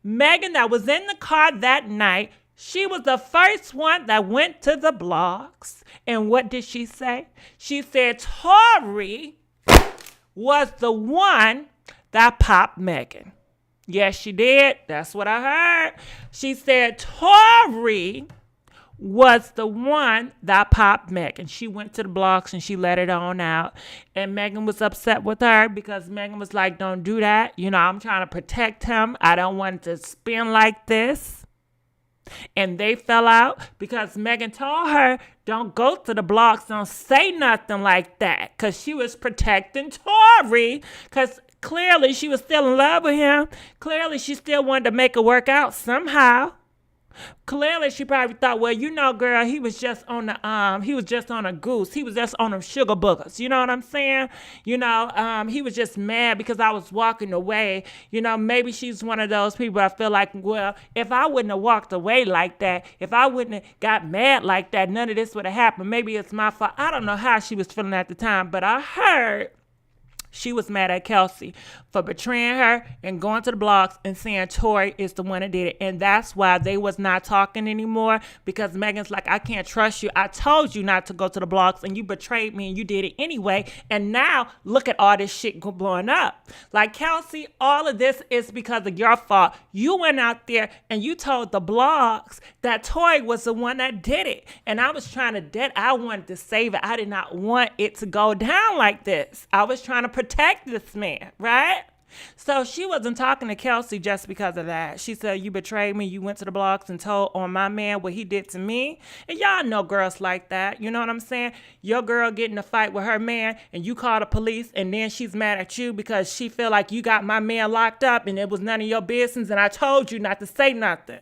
Megan that was in the car that night, she was the first one that went to the blogs. And what did she say? She said Tori was the one that popped Megan. Yes, she did. That's what I heard. She said Tori was the one that popped Megan. She went to the blocks and she let it on out. And Megan was upset with her because Megan was like, don't do that. I'm trying to protect him. I don't want it to spin like this. And they fell out because Megan told her, don't go to the blocks. Don't say nothing like that. Because she was protecting Tori. Because clearly she was still in love with him. Clearly she still wanted to make it work out somehow. Clearly, she probably thought, well, girl, he was just on a goose. He was just on them sugar boogers. You know what I'm saying? He was just mad because I was walking away. Maybe she's one of those people I feel like, well, if I wouldn't have walked away like that, if I wouldn't have got mad like that, none of this would have happened. Maybe it's my fault. I don't know how she was feeling at the time, but I heard she was mad at Kelsey for betraying her and going to the blogs and saying Tori is the one that did it. And that's why they was not talking anymore, because Megan's like, I can't trust you. I told you not to go to the blogs and you betrayed me and you did it anyway. And now look at all this shit blowing up. Like, Kelsey, all of this is because of your fault. You went out there and you told the blogs that Tori was the one that did it. And I was trying to I wanted to save it. I did not want it to go down like this. I was trying to protect this man, right? So she wasn't talking to Kelsey just because of that. She said, you betrayed me. You went to the blogs and told on my man what he did to me. And y'all know girls like that. You know what I'm saying? Your girl get in a fight with her man and you call the police and then she's mad at you because she feel like you got my man locked up and it was none of your business and I told you not to say nothing.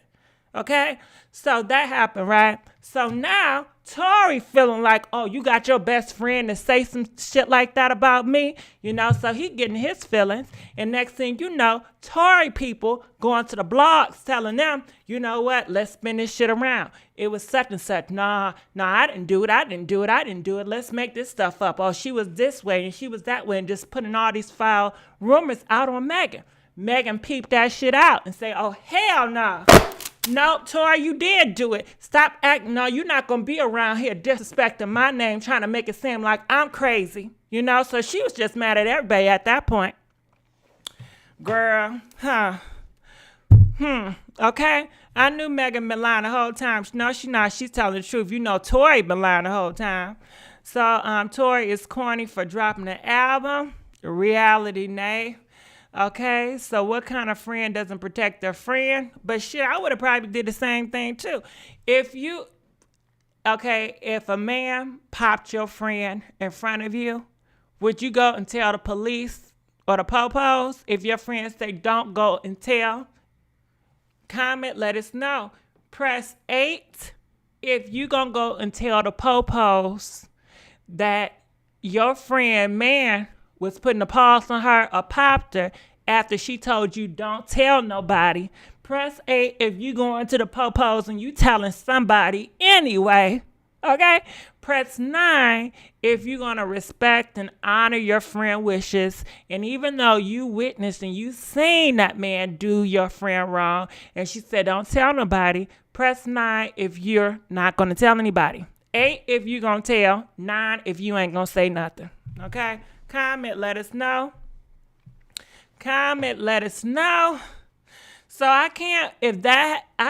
Okay? So that happened, right? So now Tori feeling like, oh, you got your best friend to say some shit like that about me, so he getting his feelings. And next thing you know, Tori people going to the blogs telling them, you know what, let's spin this shit around. It was such and such. Nah, I didn't do it. Let's make this stuff up. Oh, she was this way and she was that way, and just putting all these foul rumors out on Megan. Megan peeped that shit out and say, oh, hell no. No, Tori, you did do it. Stop acting. No, you're not going to be around here disrespecting my name, trying to make it seem like I'm crazy. So she was just mad at everybody at that point. Girl, okay? I knew Megan been lying the whole time. No, she not. She's telling the truth. Tori been lying the whole time. So, Tori is corny for dropping the album. Reality, nay. Okay, so what kind of friend doesn't protect their friend? But shit, I would have probably did the same thing too. If a man popped your friend in front of you, would you go and tell the police or the popos? If your friends say don't go and tell, comment, let us know. Press 8 if you gonna go and tell the popos that your friend man was putting a pause on her or popped her after she told you don't tell nobody. Press 8 if you going to the popos and you telling somebody anyway. Okay? Press 9 if you're going to respect and honor your friend wishes. And even though you witnessed and you seen that man do your friend wrong and she said don't tell nobody, press 9 if you're not going to tell anybody. 8 if you're going to tell. 9 if you ain't going to say nothing. Okay? Comment, let us know. So I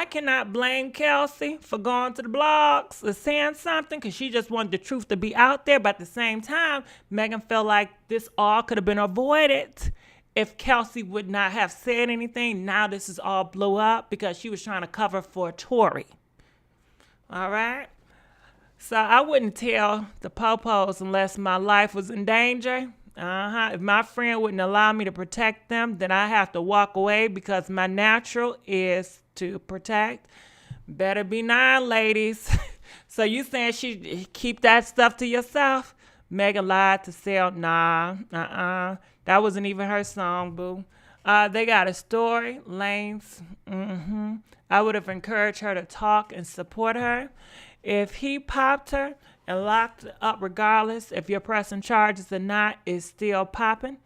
cannot blame Kelsey for going to the blogs or saying something because she just wanted the truth to be out there. But at the same time, Megan felt like this all could have been avoided if Kelsey would not have said anything. Now this is all blew up because she was trying to cover for Tori. All right? So I wouldn't tell the popos unless my life was in danger. If my friend wouldn't allow me to protect them, then I have to walk away because my natural is to protect. Better be 9, ladies. So you saying she keep that stuff to yourself? Megan lied to sell. Nah, that wasn't even her song, boo. They got a story, Lanez. I would have encouraged her to talk and support her. If he popped her and locked up regardless if you're pressing charges or not, is still popping.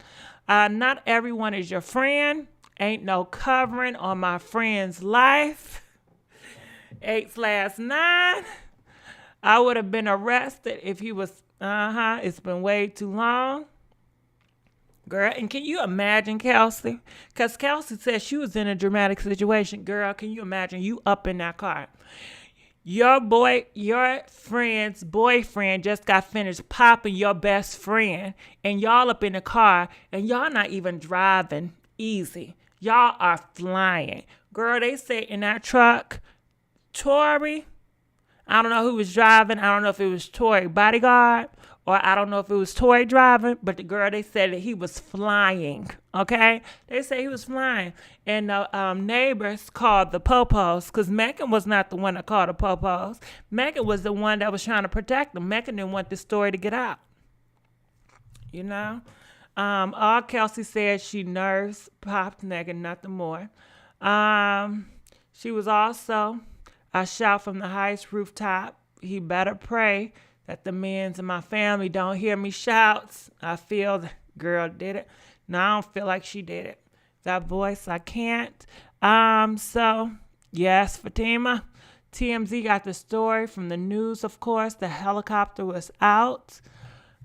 Not everyone is your friend. Ain't no covering on my friend's life. 8/9. I would have been arrested if he was, it's been way too long. Girl, and can you imagine Kelsey? Because Kelsey said she was in a dramatic situation. Girl, can you imagine you up in that car? Your friend's boyfriend just got finished popping your best friend, and y'all up in the car, and y'all not even driving easy. Y'all are flying. Girl, they said in that truck, Tori, I don't know who was driving. I don't know if it was Tory bodyguard or I don't know if it was Tory driving, but the girl, they said that he was flying, okay? They say he was flying. And the neighbors called the popos because Megan was not the one that called the popos. Megan was the one that was trying to protect them. Megan didn't want this story to get out, you know? All Kelsey said, she nerves popped Megan, nothing more. She was also a shout from the highest rooftop. He better pray that the men's in my family don't hear me shouts. I feel the girl did it. No, I don't feel like she did it. That voice, I can't. So, yes, Fatima. TMZ got the story from the news, of course. The helicopter was out.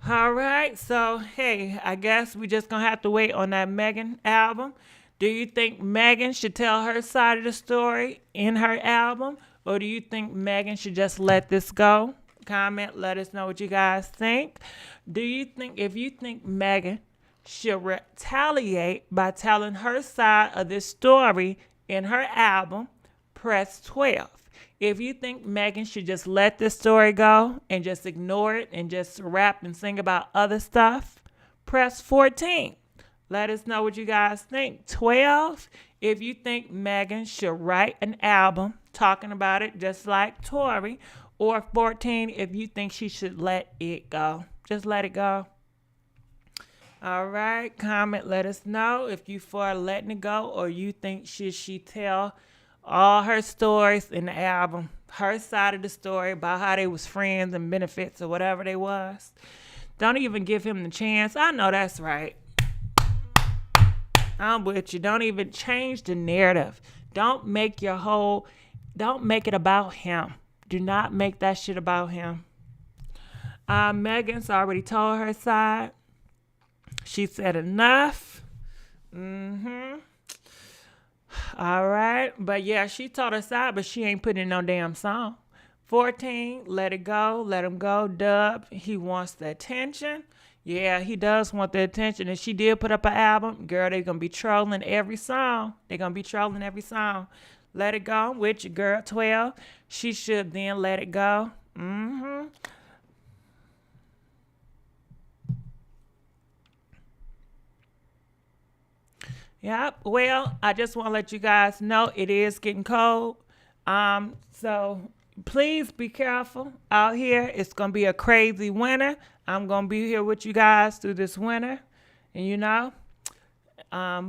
All right, so, hey, I guess we just going to have to wait on that Megan album. Do you think Megan should tell her side of the story in her album? Or do you think Megan should just let this go? Comment, let us know what you guys think. If you think Megan should retaliate by telling her side of this story in her album, press 12. If you think Megan should just let this story go and just ignore it and just rap and sing about other stuff, press 14. Let us know what you guys think. 12, if you think Megan should write an album talking about it just like Tori. Or 14, if you think she should let it go. Just let it go. All right, comment, let us know if you for letting it go or you think should she tell all her stories in the album, her side of the story about how they was friends and benefits or whatever they was. Don't even give him the chance. I know that's right. I'm with you. Don't even change the narrative. Don't make it about him. Do not make that shit about him. Megan's already told her side. She said enough. All right. But yeah, she told her side, but she ain't putting in no damn song. 14, let it go. Let him go. Dub, he wants the attention. Yeah, he does want the attention. And she did put up an album. Girl, they're going to be trolling every song. Let it go with your girl 12. She should then let it go. Yep. Well, I just want to let you guys know it is getting cold. So please be careful out here. It's going to be a crazy winter. I'm going to be here with you guys through this winter. And you know, I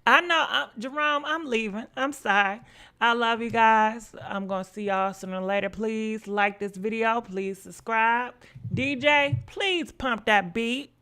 know, Jerome, I'm leaving. I'm sorry. I love you guys. I'm going to see y'all sooner or later. Please like this video. Please subscribe. DJ, please pump that beat.